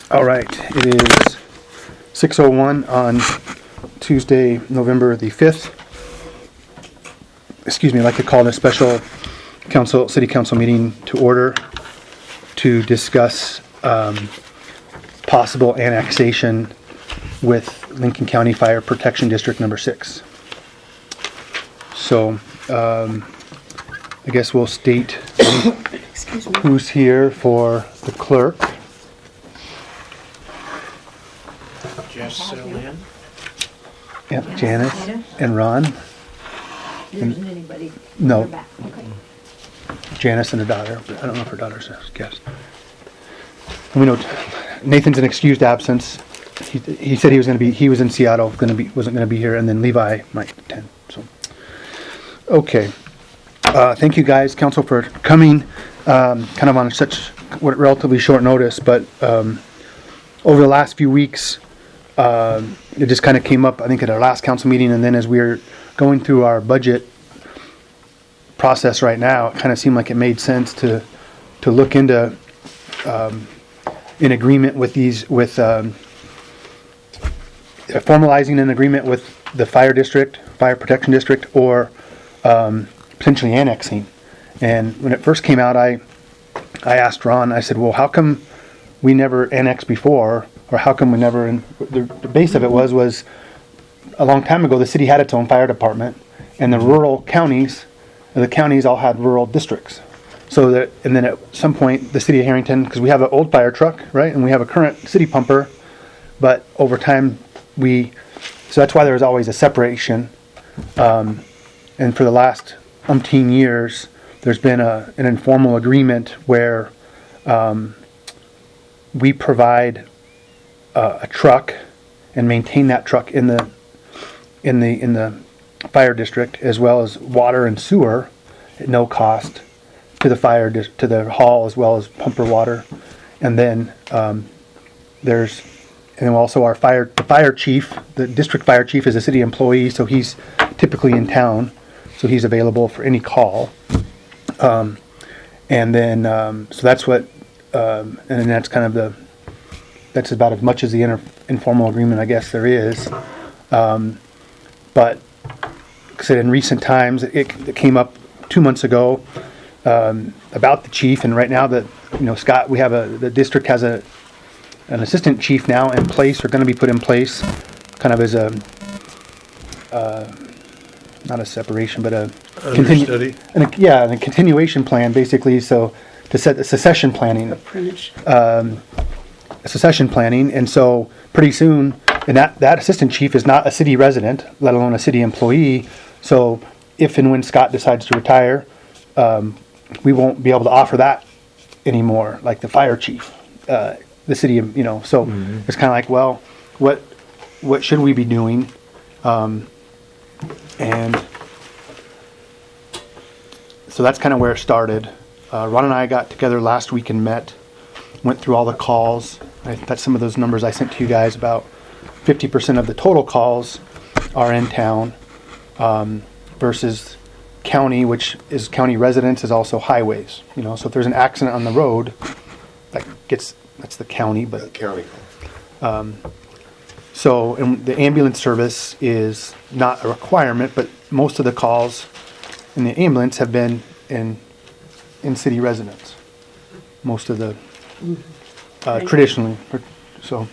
All right, it is 6:01 on Tuesday, November the 5th. Excuse me, I'd like to call this special city council meeting to order to discuss possible annexation with Lincoln County Fire Protection District number 6. So, I guess we'll state who's here for the clerk. Jess Lynn. Yep, Janice and Ron. There isn't anybody. No. in the back. Okay. Janice and her daughter. But I don't know if her daughter's a guest. And we know Nathan's an excused absence. He said he was going to be. He was in Seattle. Wasn't going to be here, and then Levi might attend. So, okay. Thank you guys, council, for coming. Kind of on such relatively short notice, but over the last few weeks, it just kind of came up. I think at our last council meeting, and then as we were going through our budget process right now, it kind of seemed like it made sense to look into in agreement with formalizing an agreement with the fire protection district, or potentially annexing. And when it first came out, I asked Ron. I said, "Well, how come we never annexed before, or how come we never?" And the base of it was a long time ago. The city had its own fire department, and the counties all had rural districts. So that, and then at some point, the city of Harrington, because we have an old fire truck, right, and we have a current city pumper, but over time so that's why there was always a separation. And for the last umpteen years, there's been an informal agreement where we provide a truck and maintain that truck in the fire district, as well as water and sewer at no cost to the hall, as well as pumper water. And then also our the fire chief, the district fire chief, is a city employee, so he's typically in town, so he's available for any call. And then so that's what, and then that's kind of that's about as much as the informal agreement, I guess, there is. But like I said, in recent times, it came up 2 months ago about the chief, and right now that Scott, the district has an assistant chief now in place, or going to be put in place, kind of as a not a separation, but a continuation plan, basically. So to set the succession planning, succession planning, and so pretty soon, and that assistant chief is not a city resident, let alone a city employee. So if and when Scott decides to retire, we won't be able to offer that anymore, like the fire chief, the city, so it's kind of like, well, what should we be doing? And so that's kind of where it started. Ron and I got together last week and went through all the calls. That's some of those numbers I sent to you guys. About 50% of the total calls are in town, versus county, which is county residents, is also highways. So if there's an accident on the road, that's the county, but County. So, and the ambulance service is not a requirement, but most of the calls in the ambulance have been in city residents. Most of the traditionally. So,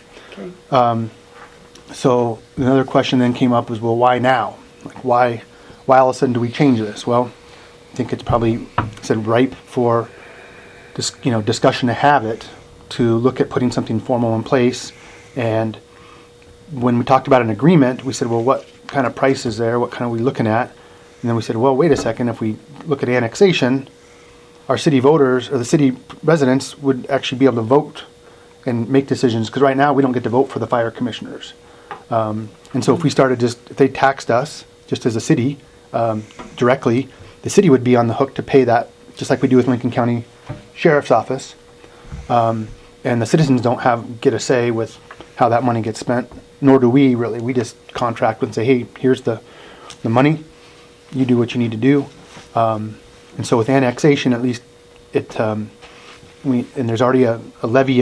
so another question then came up was, well, why now? Why all of a sudden do we change this? Well, I think it's probably ripe for discussion to have it, to look at putting something formal in place. And when we talked about an agreement, we said, well, what kind of price is there? What kind are we looking at? And then we said, well, wait a second. If we look at annexation, our city voters, or the city residents, would actually be able to vote and make decisions. Because right now we don't get to vote for the fire commissioners. And so if we started if they taxed us just as a city directly, the city would be on the hook to pay that, just like we do with Lincoln County Sheriff's Office. And the citizens don't get a say with how that money gets spent, nor do we really. We just contract and say, hey, here's the money. You do what you need to do. And so with annexation, at least and there's already a levy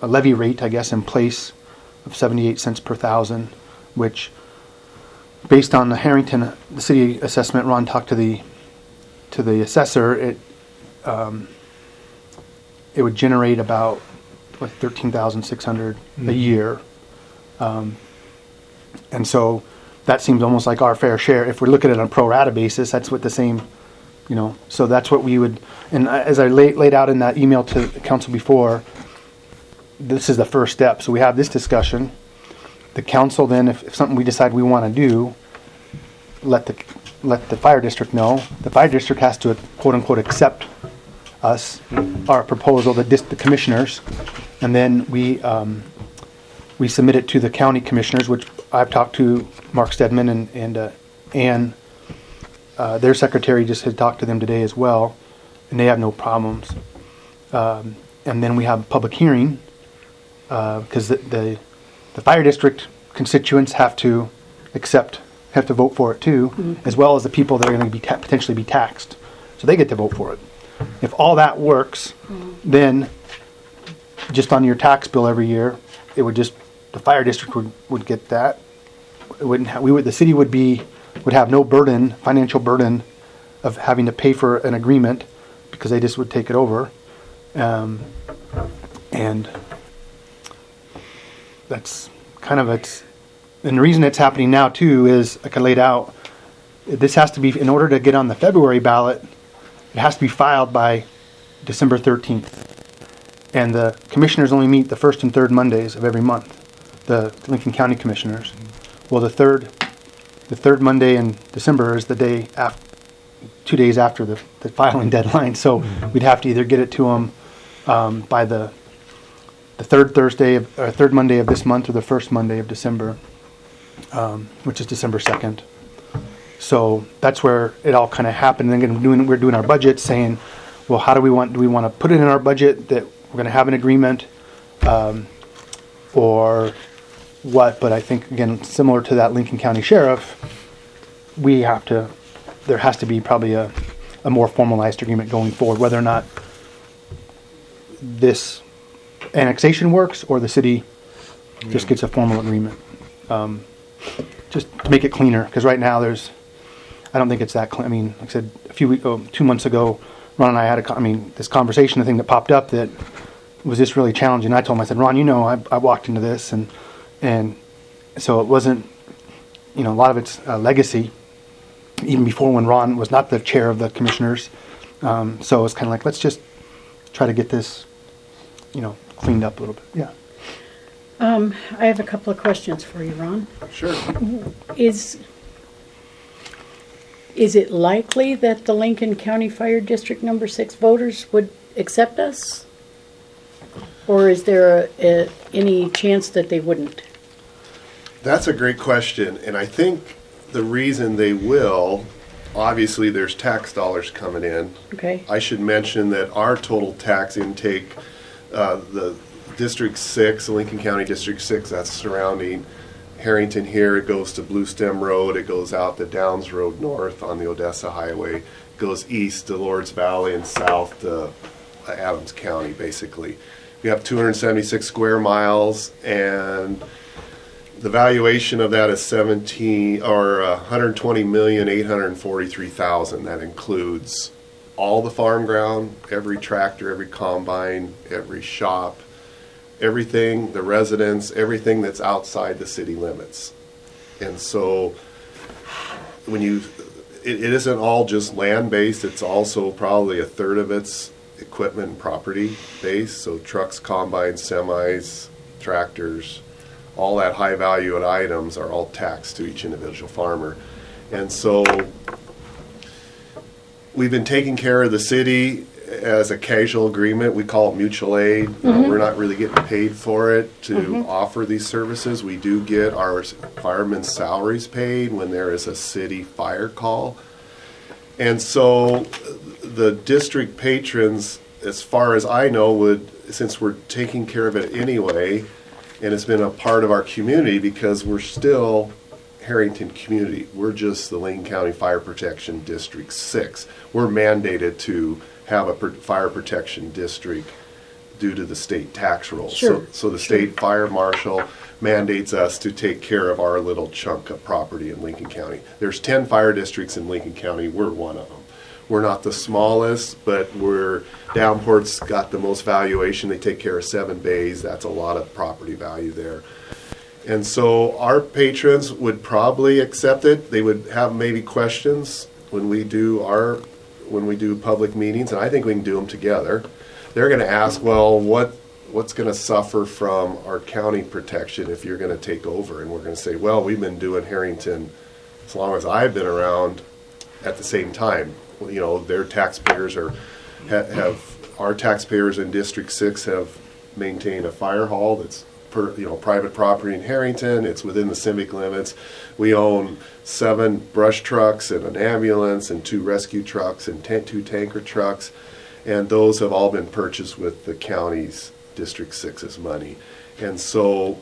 a levy rate, I guess, in place of 78 cents per thousand, which, based on the Harrington, the city assessment, Ron talked to the assessor, it would generate about what, 13,600 a year, and so that seems almost like our fair share. If we look at it on a pro rata basis, that's what the same, so that's what we would. And as I laid out in that email to the council before, this is the first step. So we have this discussion. The council then, if something we decide we want to do, let the fire district know. The fire district has to, quote unquote, accept our proposal, the commissioners, and then we submit it to the county commissioners, which I've talked to Mark Stedman and Ann, their secretary, just had talked to them today as well, and they have no problems. And then we have a public hearing, because the fire district constituents have to vote for it too, as well as the people that are going to be potentially be taxed. So they get to vote for it. If all that works, then just on your tax bill every year, it would just, the fire district would get that. It wouldn't the city would have no financial burden of having to pay for an agreement, because they just would take it over. And that's kind of it. And the reason it's happening now too is, like I laid out, this has to be, in order to get on the February ballot, it has to be filed by December 13th. And the commissioners only meet the first and third Mondays of every month, the Lincoln County commissioners. Well, the third Monday in December is the day after, 2 days after the filing deadline. So we'd have to either get it to them by the third Monday of this month, or the first Monday of December, which is December 2nd. So that's where it all kind of happened. And then we're doing our budget, saying, well, do we want to put it in our budget that we're going to have an agreement, or what? But I think, again, similar to that Lincoln County Sheriff, there has to be probably a more formalized agreement going forward, whether or not this annexation works or the city just gets a formal agreement. Just to make it cleaner, because right now I don't think it's that clean. I mean, like I said, 2 months ago, Ron and I had this conversation, the thing that popped up that was just really challenging. I told him, I said, Ron, I walked into this, and so it wasn't, a lot of it's legacy, even before when Ron was not the chair of the commissioners. So it's kind of like, let's just try to get this, cleaned up a little bit. Yeah. I have a couple of questions for you, Ron. Sure. Is it likely that the Lincoln County Fire District Number 6 voters would accept us? Or is there any chance that they wouldn't? That's a great question, and I think the reason they will, obviously there's tax dollars coming in. Okay. I should mention that our total tax intake, the District 6, the Lincoln County District 6, that's surrounding Harrington here, it goes to Blue Stem Road, it goes out to Downs Road north on the Odessa Highway, goes east to Lords Valley, and south to Adams County, basically. We have 276 square miles, and the valuation of that is $120,843,000. That includes all the farm ground, every tractor, every combine, every shop, everything, the residents, everything that's outside the city limits. And so it isn't all just land-based, it's also probably a third of it's equipment and property based. So trucks, combines, semis, tractors, all that high valued items are all taxed to each individual farmer. And so we've been taking care of the city as a casual agreement. We call it mutual aid. We're not really getting paid for it to offer these services. We do get our firemen's salaries paid when there is a city fire call. And so the district patrons, as far as I know, would, since we're taking care of it anyway, and it's been a part of our community because we're still Harrington community. We're just the Lincoln County Fire Protection District 6. We're mandated to have a fire protection district due to the state tax rules. Sure, So the state fire marshal mandates us to take care of our little chunk of property in Lincoln County. There's 10 fire districts in Lincoln County. We're one of them. We're not the smallest, but Downport's got the most valuation. They take care of 7 bays. That's a lot of property value there. And so our patrons would probably accept it. They would have maybe questions when we do public meetings, and I think we can do them together. They're going to ask, well, what's going to suffer from our county protection if you're going to take over? And we're going to say, well, we've been doing Harrington as long as I've been around at the same time. You know, their taxpayers have our taxpayers in District 6 have maintained a fire hall that's private property in Harrington. It's within the civic limits. We own 7 brush trucks and an ambulance and 2 rescue trucks and 2 tanker trucks, and those have all been purchased with the county's District 6's money. And so,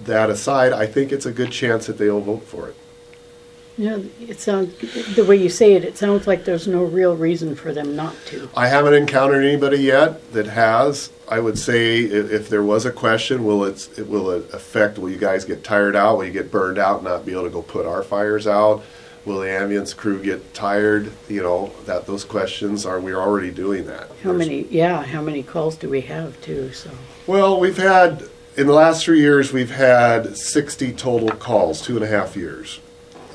that aside, I think it's a good chance that they'll vote for it. Yeah, it sounds, the way you say it, it sounds like there's no real reason for them not to. I haven't encountered anybody yet that has. I would say if there was a question, will it affect, will you guys get tired out? Will you get burned out and not be able to go put our fires out? Will the ambulance crew get tired? You know, those questions we're already doing that. How many calls do we have too, so? Well, in the last 3 years, we've had 60 total calls, 2.5 years.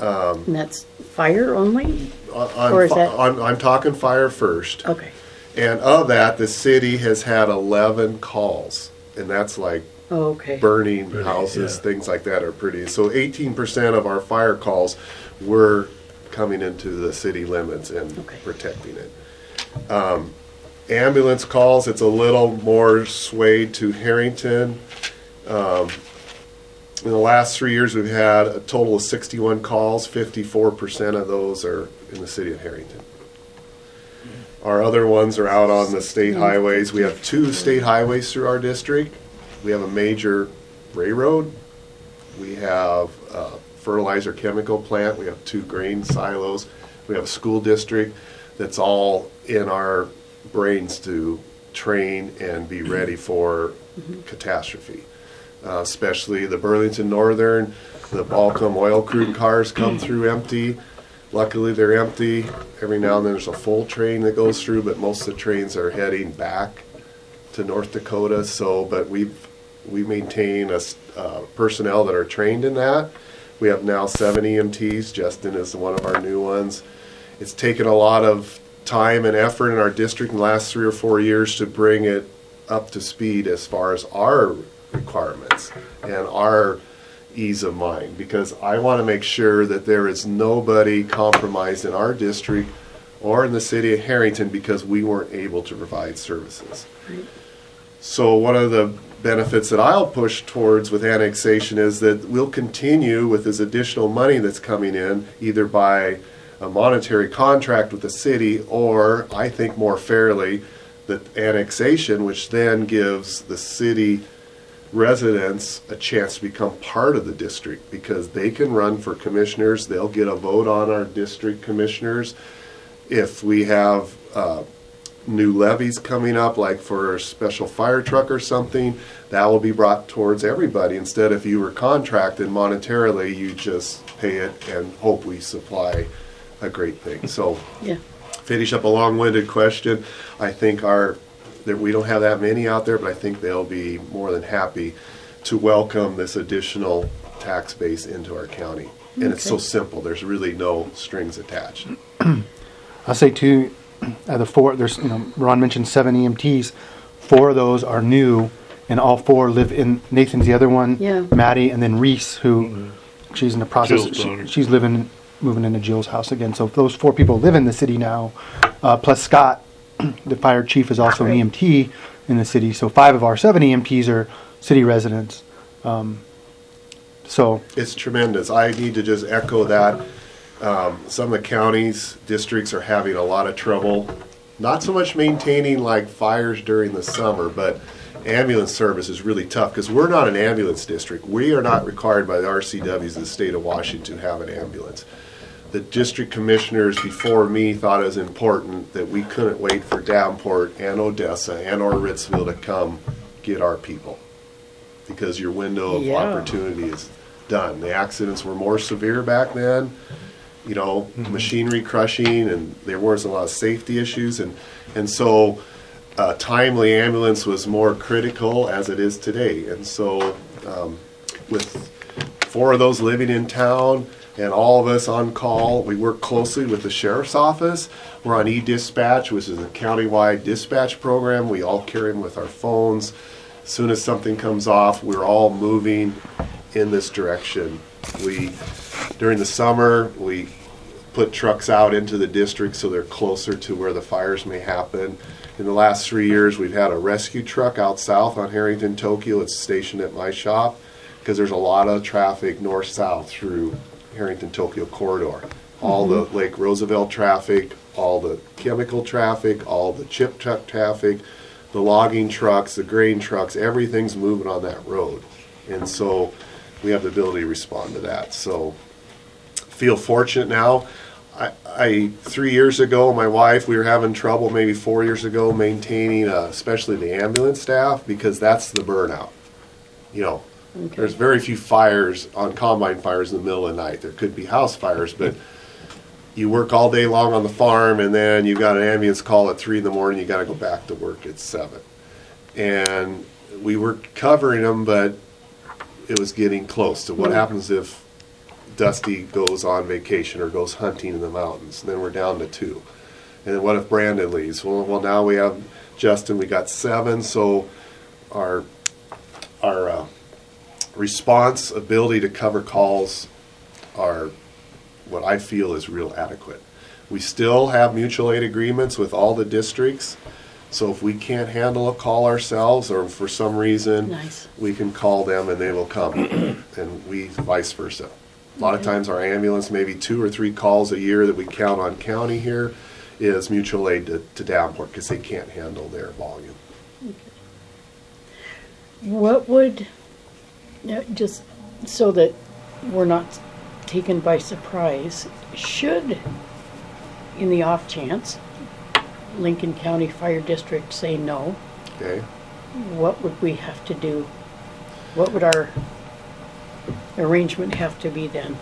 And that's fire only? I'm talking fire first. Okay. And of that, the city has had 11 calls. And that's like burning houses, things like that are pretty. So 18% of our fire calls were coming into the city limits and protecting it. Ambulance calls, it's a little more swayed to Harrington. In the last 3 years, we've had a total of 61 calls. 54% of those are in the city of Harrington. Our other ones are out on the state highways. We have 2 state highways through our district. We have a major railroad. We have a fertilizer chemical plant. We have 2 grain silos. We have a school district that's all in our brains to train and be ready for catastrophe. Especially the Burlington Northern, the Balcom oil crude cars come through empty. Luckily, they're empty. Every now and then there's a full train that goes through, but most of the trains are heading back to North Dakota. But we maintain personnel that are trained in that. We have now 7 EMTs. Justin is one of our new ones. It's taken a lot of time and effort in our district in the last 3 or 4 years to bring it up to speed as far as our requirements and our ease of mind, because I want to make sure that there is nobody compromised in our district or in the city of Harrington because we weren't able to provide services. Right. So one of the benefits that I'll push towards with annexation is that we'll continue with this additional money that's coming in, either by a monetary contract with the city, or I think more fairly, the annexation, which then gives the city residents a chance to become part of the district, because they can run for commissioners. They'll get a vote on our district commissioners. If we have new levies coming up, like for a special fire truck or something, that will be brought towards everybody. Instead, if you were contracted monetarily, you just pay it and hope we supply a great thing. So, finish up a long-winded question. I think that we don't have that many out there, but I think they'll be more than happy to welcome this additional tax base into our county. And it's so simple. There's really no strings attached. I'll say too, the 4, there's, Ron mentioned 7 EMTs. 4 of those are new, and all 4 live in, Nathan's the other one, Maddie, and then Reese, who she's in the process, she's moving into Jill's house again. So those 4 people live in the city now, plus Scott, the fire chief, is also an EMT in the city. So 5 of our 7 EMTs are city residents. So it's tremendous. I need to just echo that. Some of the counties, districts are having a lot of trouble, not so much maintaining like fires during the summer, but ambulance service is really tough because we're not an ambulance district. We are not required by the RCWs of the state of Washington to have an ambulance. the district commissioners before me thought it was important that we couldn't wait for Davenport and Odessa and or Ritzville to come get our people, because your window of Yeah. opportunity is done. The accidents were more severe back then, you know, machinery crushing, and there wasn't a lot of safety issues, and so timely ambulance was more critical as it is today. And so with 4 of those living in town and all of us on call, we work closely with the sheriff's office. We're on e-dispatch, which is a countywide dispatch program. We all carry them with our phones. As soon as something comes off, we're all moving in this direction. During the summer, we put trucks out into the district so they're closer to where the fires may happen. In the last 3 years, we've had a rescue truck out south on Harrington, Tokyo. It's stationed at my shop because there's a lot of traffic north-south through Harrington, Tokyo corridor. All the Lake Roosevelt traffic, all the chemical traffic, all the chip truck traffic, the logging trucks, the grain trucks, everything's moving on that road. And so we have the ability to respond to that. So feel fortunate now. I 3 years ago, my wife, we were having trouble maybe 4 years ago maintaining, especially the ambulance staff, because that's the burnout. You know, there's very few fires on combine fires in the middle of the night. There could be house fires, but you work all day long on the farm, and then you got an ambulance call at 3 in the morning. You got to go back to work at 7. And we were covering them, but it was getting close to what happens if Dusty goes on vacation or goes hunting in the mountains. And then we're down to 2. And then what if Brandon leaves? Well, now we have Justin. We got 7. So our response ability to cover calls are what I feel is real adequate. We still have mutual aid agreements with all the districts. So if we can't handle a call ourselves, or for some reason, Nice. we can call them and they will come, and we vice versa. A lot of times our ambulance, maybe 2 or 3 calls a year that we count on county here, is mutual aid to Davenport because they can't handle their volume. What would, just so that we're not taken by surprise, should, in the off chance, Lincoln County Fire District say no, Okay? what would we have to do? What would our arrangement have to be then?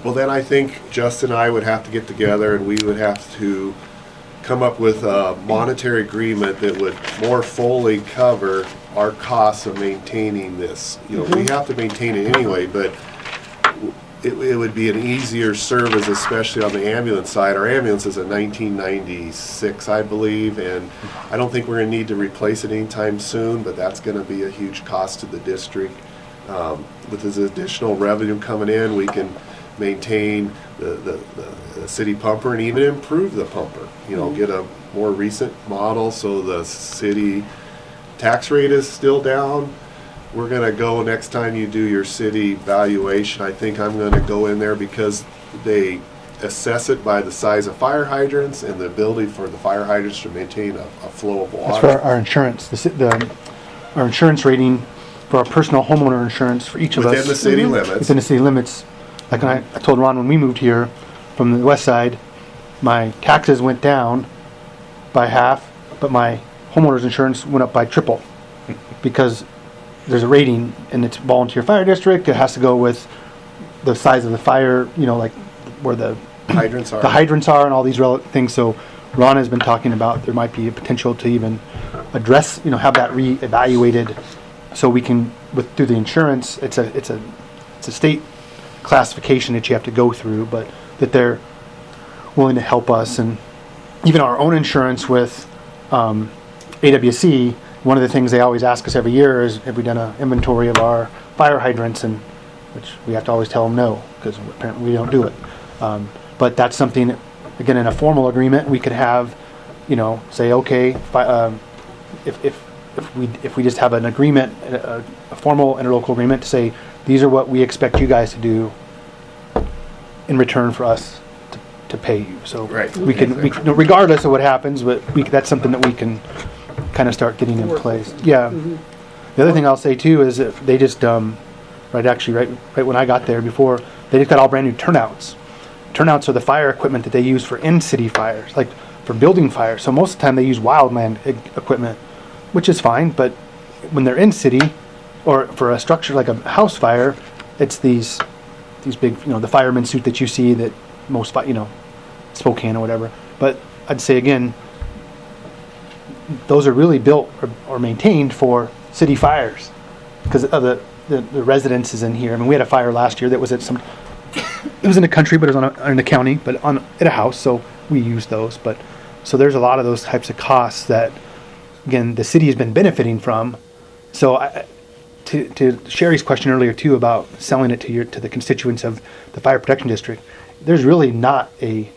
Well, then I think Justin and I would have to get together and we would have to come up with a monetary agreement that would more fully cover our costs of maintaining this. You know, we have to maintain it anyway, but it would be an easier service, especially on the ambulance side. Our ambulance is a 1996, I believe, and I don't think we're going to need to replace it anytime soon, but that's going to be a huge cost to the district. With this additional revenue coming in, we can maintain the city pumper and even improve the pumper. You know, get a more recent model so the city tax rate is still down. We're going to go next time you do your city valuation. I think I'm going to go in there because they assess it by the size of fire hydrants and the ability for the fire hydrants to maintain a flow of water. That's for our insurance. Our insurance rating for our personal homeowner insurance for each of us. Within the city limits. Within the city limits. Like I told Ron when we moved here from the west side, my taxes went down by half, but my homeowner's insurance went up by triple because there's a rating and it's volunteer fire district. It has to go with the size of the fire, you know, like where the Hydrants are. the hydrants are and all these things. So Ron has been talking about there might be a potential to even address, you know, have that reevaluated so we can, through the insurance, it's a state classification that you have to go through, but that they're willing to help us. And even our own insurance with AWC, one of the things they always ask us every year is, have we done an inventory of our fire hydrants? And which we have to always tell them no, because apparently we don't do it. But that's something, again, in a formal agreement, we could have, you know, say, okay, if we just have an agreement, a formal interlocal agreement to say, these are what we expect you guys to do in return for us to pay you. So Right. we can, regardless of what happens, but that's something that we can kind of start getting in place. Yeah. The other thing I'll say too is that they just right when I got there before, they just got all brand new turnouts, turnouts are the fire equipment that they use for in-city fires, like for building fires. So most of the time they use wildland equipment, which is fine, but when they're in city, or for a structure like a house fire, it's these big, the fireman suit that you see that most, Spokane or whatever. But I'd say again, those are really built or maintained for city fires because of the residence is in here. I mean, we had a fire last year that was at it was in the country, but it was in the county, but at a house, so we used those. But so there's a lot of those types of costs that, again, the city has been benefiting from. So to Sherry's question earlier too about selling it to the constituents of the fire protection district, there's really not in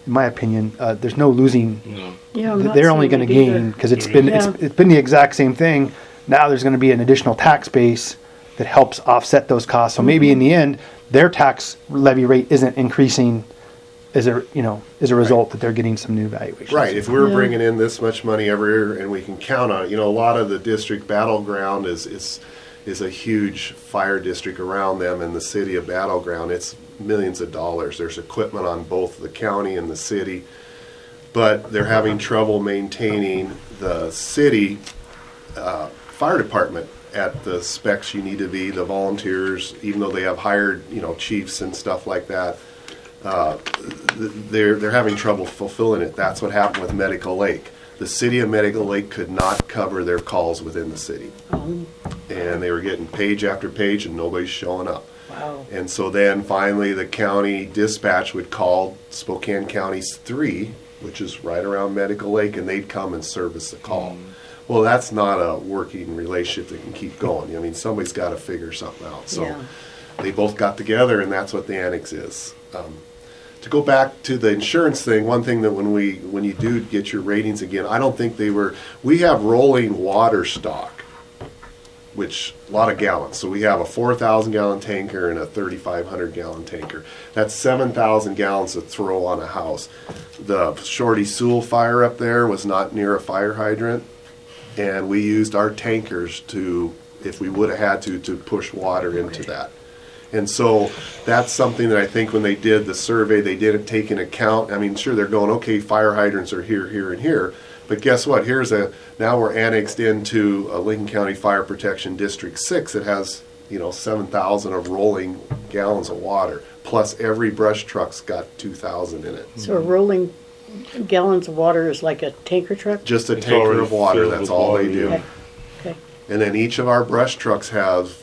my opinion, there's no losing. No. Yeah, I'm not They're only seeing going to it either. gain because it's been Yeah. it's been the exact same thing. Now there's going to be an additional tax base that helps offset those costs. So maybe in the end, their tax levy rate isn't increasing as a result that they're getting some new valuations. Right, if we're Yeah. bringing in this much money every year and we can count on it, a lot of the district battleground is a huge fire district around them, and the city of Battleground, it's millions of dollars. There's equipment on both the county and the city, but they're having trouble maintaining the city fire department at the specs you need to be, the volunteers, even though they have hired, chiefs and stuff like that. They're having trouble fulfilling it. That's what happened with Medical Lake. The city of Medical Lake could not cover their calls within the city. And they were getting page after page and nobody's showing up. Wow. And so then finally the county dispatch would call Spokane County's 3, which is right around Medical Lake, and they'd come and service the call. Well, that's not a working relationship that can keep going. I mean, somebody's got to figure something out. So Yeah. they both got together, and that's what the annex is. To go back to the insurance thing, one thing that when you do get your ratings again, I don't think we have rolling water stock, which a lot of gallons. So we have a 4,000 gallon tanker and a 3,500 gallon tanker. That's 7,000 gallons to throw on a house. The Shorty Sewell fire up there was not near a fire hydrant, and we used our tankers if we would have had to push water into that. And so that's something that I think when they did the survey, they didn't take into account. I mean, sure, they're going, okay, fire hydrants are here, here, and here. But guess what? Now we're annexed into a Lincoln County Fire Protection District 6 that has, 7,000 of rolling gallons of water. Plus every brush truck's got 2,000 in it. So a rolling gallons of water is like a tanker truck? Just a It's tanker already of water, filled that's with all water, they do. yeah. Okay. And then each of our brush trucks have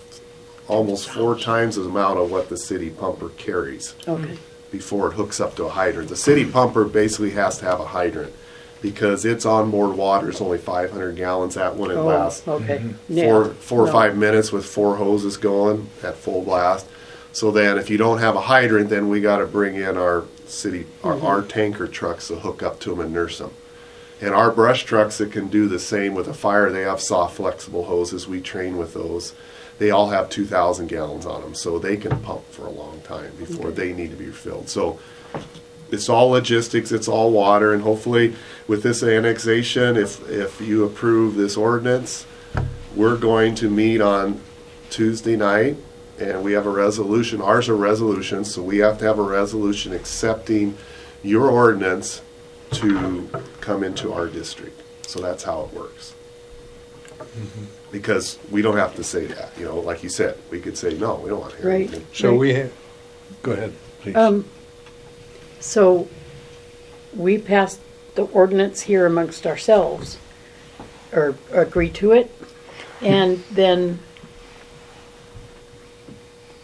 almost 4 times the amount of what the city pumper carries Okay. before it hooks up to a hydrant. The city pumper basically has to have a hydrant because its onboard water is only 500 gallons. That one it Oh, lasts okay. four or No. 5 minutes with 4 hoses going at full blast. So then if you don't have a hydrant, then we got to bring in our tanker trucks to hook up to them and nurse them. And our brush trucks that can do the same with a fire, they have soft flexible hoses. We train with those. They all have 2,000 gallons on them, so they can pump for a long time before they need to be refilled. So it's all logistics, it's all water, and hopefully with this annexation, if you approve this ordinance, we're going to meet on Tuesday night, and we have a resolution. Ours are resolutions, so we have to have a resolution accepting your ordinance to come into our district. So that's how it works. Because we don't have to say that, like you said, we could say, no, we don't want to hear Right. anything. So we have, go ahead, please. So we passed the ordinance here amongst ourselves, or agree to it, and then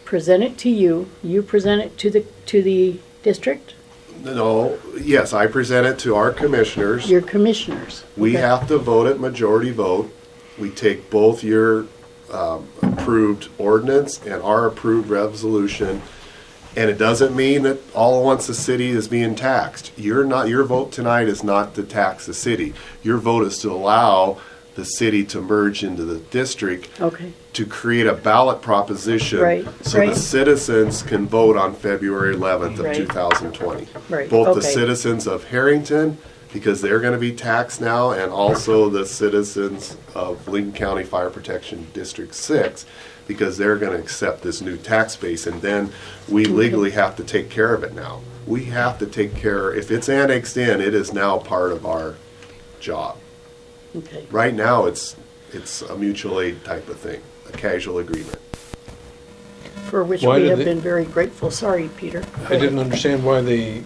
present it to you. You present it to the district, No, yes, I present it to our commissioners. your commissioners. We Okay. have to vote it majority vote. We take both your approved ordinance and our approved resolution, and it doesn't mean that all at once the city is being taxed. Your vote tonight is not to tax the city. Your vote is to allow the city to merge into the district Okay. to create a ballot proposition Right, so right. the citizens can vote on February 11th of Right. 2020. Right, Both the okay. citizens of Harrington because they're going to be taxed now, and also the citizens of Lincoln County Fire Protection District 6, because they're going to accept this new tax base, and then we legally have to take care of it now. We have to take care, if it's annexed in, it is now part of our job. Okay. Right now, it's a mutual aid type of thing, a casual agreement. For which Why we did have they- been very grateful. Sorry, Peter. I didn't understand why the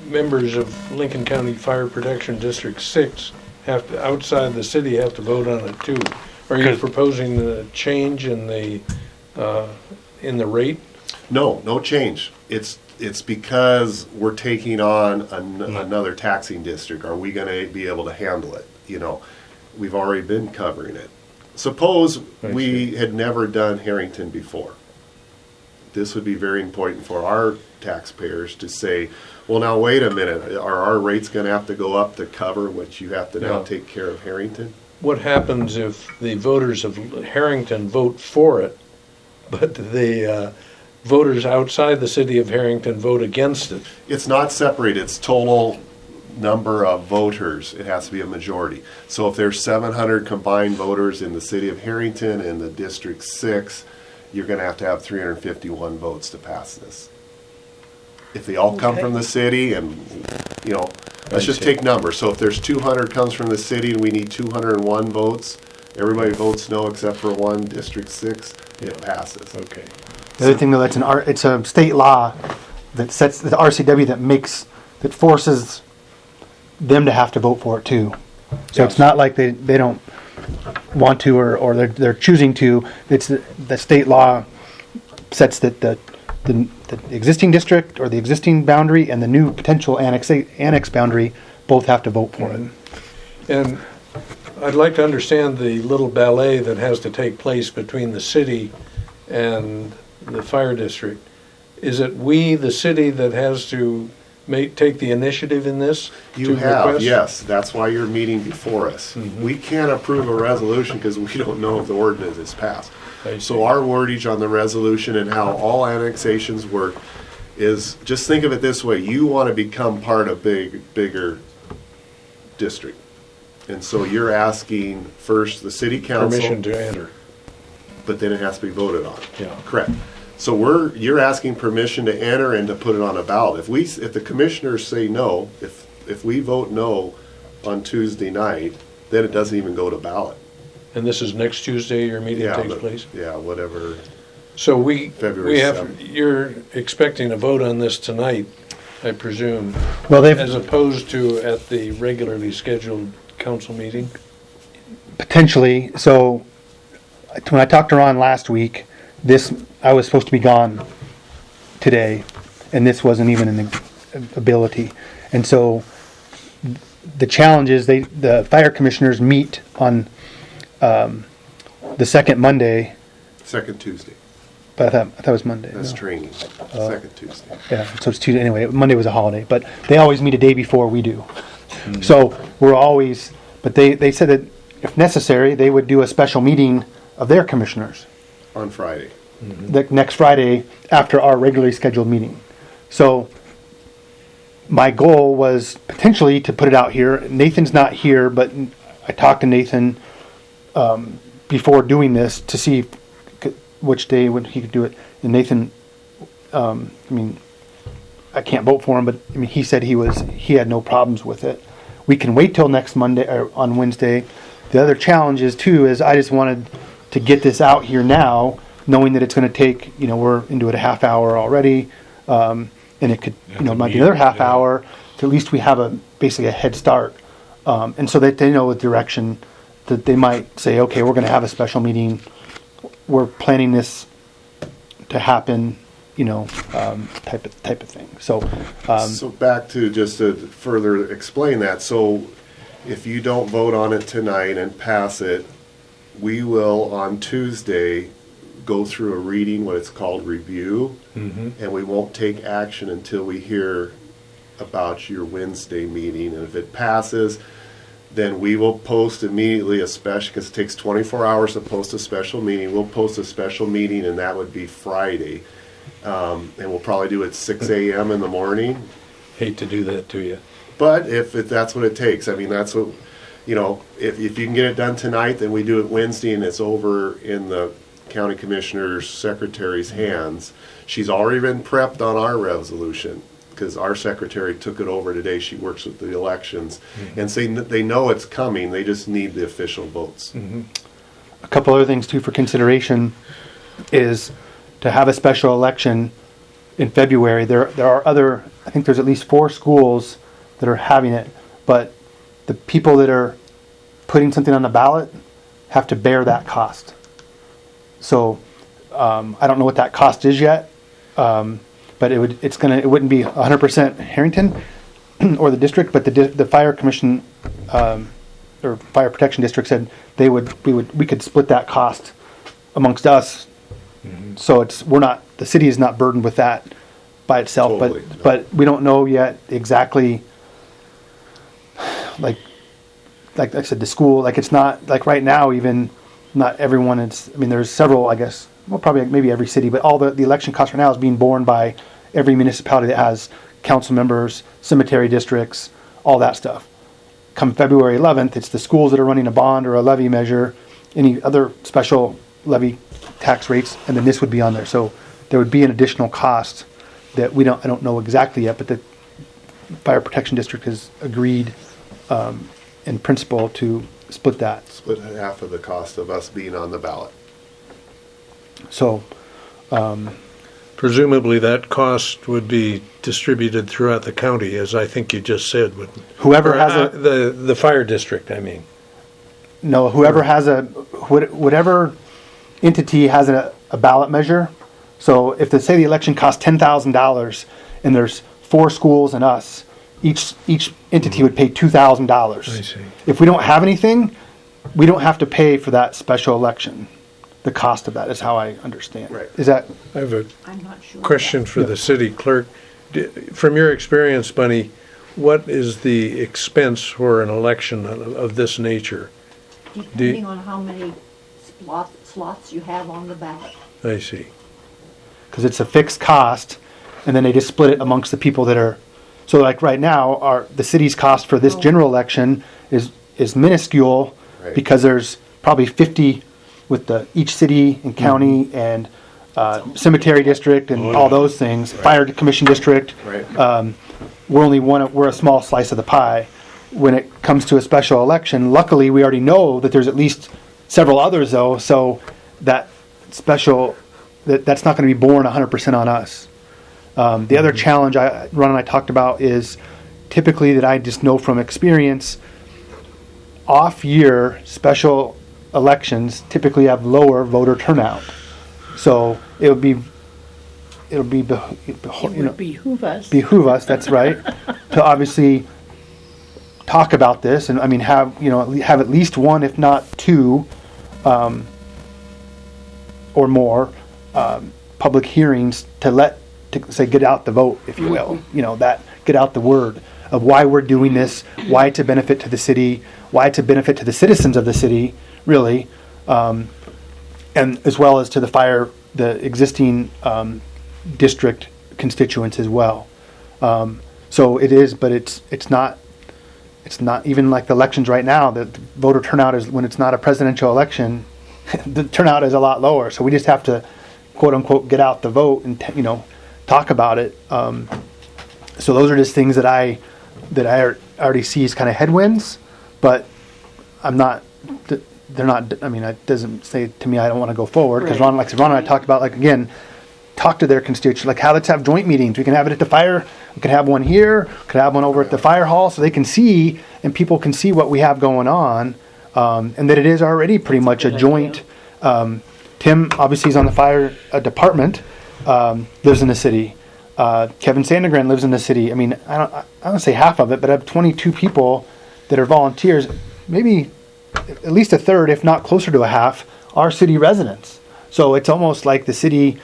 members of Lincoln County Fire Protection District 6 have to, outside the city, have to vote on it too. Are you proposing a change in the rate? No change. It's because we're taking on another taxing district. Are we gonna be able to handle it? You know, we've already been covering it. Suppose we had never done Harrington before. This would be very important for our taxpayers to say, well, now, wait a minute, are our rates gonna have to go up to cover what you have to now No. take care of Harrington? What happens if the voters of Harrington vote for it, but the voters outside the city of Harrington vote against it? It's not separated, it's total number of voters. It has to be a majority. So if there's 700 combined voters in the city of Harrington and the District 6, you're gonna have to have 351 votes to pass this. If they all come Okay. from the city and, you know, let's I just see. take numbers. So if there's 200 comes from the city and we need 201 votes, everybody votes no except for one, District 6, it passes. Okay. The other thing though, it's a state law that sets the RCW that forces them to have to vote for it too. So it's not like they don't want to or they're choosing to. It's the state law sets that the existing district or the existing boundary and the new potential annex boundary both have to vote for it. And I'd like to understand the little ballet that has to take place between the city and the fire district. Is it we, the city, that has to take the initiative in this? You to have, request? yes. That's why you're meeting before us. We can't approve a resolution because we don't know if the ordinance is passed. I see. So our wordage on the resolution and how all annexations work is, just think of it this way. You want to become part of bigger district. And so you're asking first the city council. Permission to enter. But then it has to be voted on. Yeah. Correct. So you're asking permission to enter and to put it on a ballot. If the commissioners say no, if we vote no on Tuesday night, then it doesn't even go to ballot. And this is next Tuesday your meeting Yeah, takes place? Yeah, whatever. So February 7th. you're expecting a vote on this tonight, I presume, Well, as opposed to at the regularly scheduled council meeting? Potentially. So when I talked to Ron last week, I was supposed to be gone today, and this wasn't even an ability. And so the challenge is the fire commissioners meet on the second Monday, Second Tuesday. but I thought it was Monday. That's no. training. Second Tuesday. Yeah, so it's Tuesday anyway. Monday was a holiday, but they always meet a day before we do. So we're always, but they said that if necessary, they would do a special meeting of their commissioners On Friday. the next Friday after our regularly scheduled meeting. So my goal was potentially to put it out here. Nathan's not here, but I talked to Nathan before doing this to see which day when he could do it. And Nathan, I can't vote for him, but he said he had no problems with it. We can wait till next Monday or on Wednesday. The other challenge is I just wanted to get this out here now, knowing that it's going to take, we're into it a half hour already, and it could, might be another half hour. To at least we have basically a head start, and so that they know the direction that they might say, okay, we're going to have a special meeting. We're planning this to happen, type of thing. So, So back to just to further explain that. So if you don't vote on it tonight and pass it, we will on Tuesday go through a reading, what it's called review, and we won't take action until we hear about your Wednesday meeting. And if it passes, then we will post immediately a special, because it takes 24 hours to post a special meeting. We'll post a special meeting, and that would be Friday. And we'll probably do it 6 a.m. in the morning. Hate to do that to you. But if that's what it takes, I mean, that's what, you know, if you can get it done tonight, then we do it Wednesday and it's over in the county commissioner's secretary's hands. She's already been prepped on our resolution because our secretary took it over today. She works with the elections and saying that they know it's coming. They just need the official votes. A couple other things too for consideration is to have a special election in February. There are other, I think there's at least 4 schools that are having it, but the people that are putting something on the ballot have to bear that cost. So I don't know what that cost is yet, but it wouldn't be 100% Harrington or the district, but the fire commission or fire protection district said we could split that cost amongst us. So the city is not burdened with that by itself, Totally, no. but we don't know yet exactly. Like I said, the school, like it's not like right now, even not everyone is, I mean, there's several, I guess, well, probably maybe every city, but all the election cost right now is being borne by every municipality that has council members, cemetery districts, all that stuff. Come February 11th, it's the schools that are running a bond or a levy measure, any other special levy tax rates, and then this would be on there. So there would be an additional cost that I don't know exactly yet, but the fire protection district has agreed in principle to split that. Split half of the cost of us being on the ballot. So Presumably that cost would be distributed throughout the county, as I think you just said. whoever has The fire district, I mean. whoever has whatever entity has a ballot measure. So if say the election costs $10,000 and there's 4 schools and us, each entity would pay $2,000. I see. If we don't have anything, we don't have to pay for that special election. The cost of that is how I understand. Right. Is that I have a I'm not sure. question for the city clerk. From your experience, Bunny, what is the expense for an election of this nature? Depending on how many slots you have on the ballot. I see. because it's a fixed cost, and then they just split it amongst the people that are. So like right now, the city's cost for this general election is minuscule, Right. because there's probably 50 with each city and county and cemetery district and all those things, fire commission district. Right. We're a small slice of the pie. When it comes to a special election, luckily we already know that there's at least several others though, so that special, that's not going to be borne 100% on us. The other challenge Ron and I talked about is typically that I just know from experience, off-year special elections typically have lower voter turnout. So it would Behoove us. behoove us, that's right, to obviously talk about this, and I mean have at least one, if not two, or more public hearings to say get out the vote, if you will. That get out the word of why we're doing this, why it's a benefit to the city, why it's a benefit to the citizens of the city, really, and as well as to the existing district constituents as well. So it is, but it's not even like the elections right now. The voter turnout is, when it's not a presidential election, the turnout is a lot lower. So we just have to, quote unquote, get out the vote and talk about it. So those are just things that I already see as kind of headwinds, but I'm not. They're not. I mean, it doesn't say to me I don't want to go forward, because Ron and I talked about, again, talk to their constituents. Let's have joint meetings. We can have it at the fire. We can have one here. We can have one over at the fire hall, so they can see and people can see what we have going on, and that it is already pretty much a joint. Tim obviously is on the fire department. Lives in the city. Kevin Sandegren lives in the city. I mean, I don't say half of it, but I have 22 people that are volunteers. Maybe at least a third, if not closer to a half, are city residents. So it's almost like the city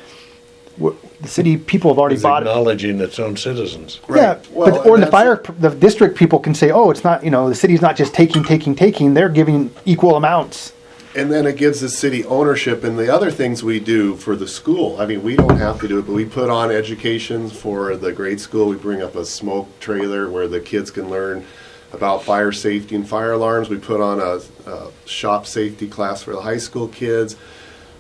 people have already It's bought it. acknowledging its own citizens. Yeah, Right. Well, or in and the district people can say, oh, it's not, the city's not just taking, they're giving equal amounts. And then it gives the city ownership and the other things we do for the school. I mean, we don't have to do it, but we put on education for the grade school. We bring up a smoke trailer where the kids can learn about fire safety and fire alarms. We put on a shop safety class for the high school kids.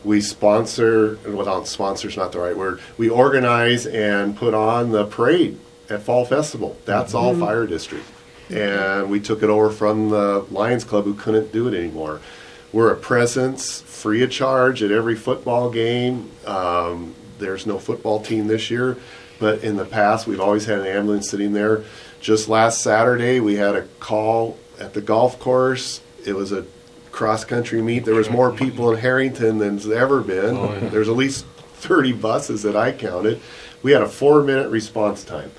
We sponsor, well, sponsor's not the right word. We organize and put on the parade at Fall Festival. That's all fire district. And we took it over from the Lions Club who couldn't do it anymore. We're a presence, free of charge at every football game. There's no football team this year, but in the past we've always had an ambulance sitting there. Just last Saturday we had a call at the golf course. It was a cross-country meet. There was more people in Harrington than there's ever been. Oh, yeah. There's at least 30 buses that I counted. We had a 4-minute response time.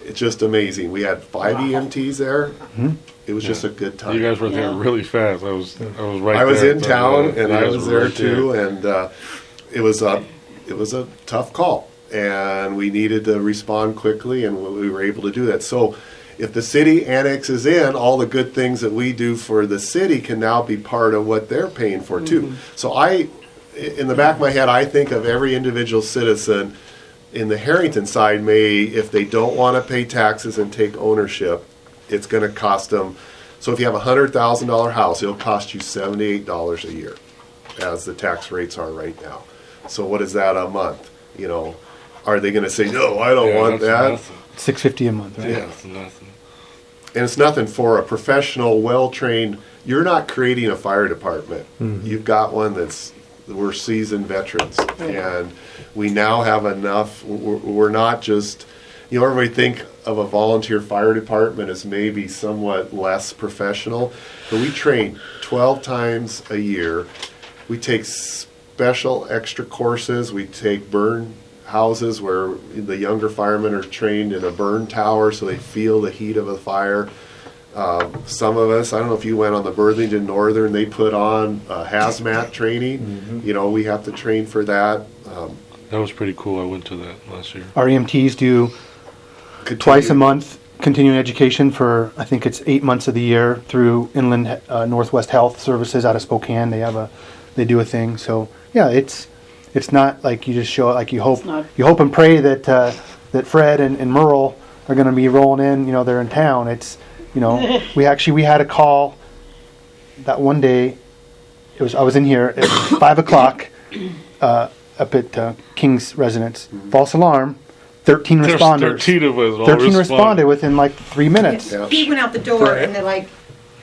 It's just amazing. We had 5 EMTs there. It was just a good time. You guys were there really fast. I was right I was there. in town, and You I guys was were there right too, and it was a tough call, and we needed to respond quickly, and we were able to do that. So, if the city annexes in, all the good things that we do for the city can now be part of what they're paying for too. So in the back of my head, I think of every individual citizen in the Harrington side may, if they don't want to pay taxes and take ownership, it's going to cost them. So if you have a $100,000 house, it'll cost you $78 a year, as the tax rates are right now. So what is that a month? You know, are they going to say no? I don't want that. Nothing. $650 a month, right? Yeah, it's nothing. And it's nothing for a professional, well-trained. You're not creating a fire department. You've got one we're seasoned veterans, and we now have enough. We're not just, everybody think of a volunteer fire department as maybe somewhat less professional, but we train 12 times a year. We take special extra courses. We take burn houses where the younger firemen are trained in a burn tower so they feel the heat of a fire. Some of us, I don't know if you went on the Burlington Northern, they put on hazmat training. We have to train for that. That was pretty cool. I went to that last year. Our EMTs do twice a month continuing education for, I think it's 8 months of the year through Inland Northwest Health Services out of Spokane. They do a thing. So yeah, it's not like you just show it. Like you hope and pray that that Fred and Merle are going to be rolling in. They're in town. It's we had a call that one day. I was in here at 5 o'clock up at King's residence. False alarm. 13 There's responders. 13 of us. all 13 responded within like 3 minutes. Yeah. He went out the door and they're like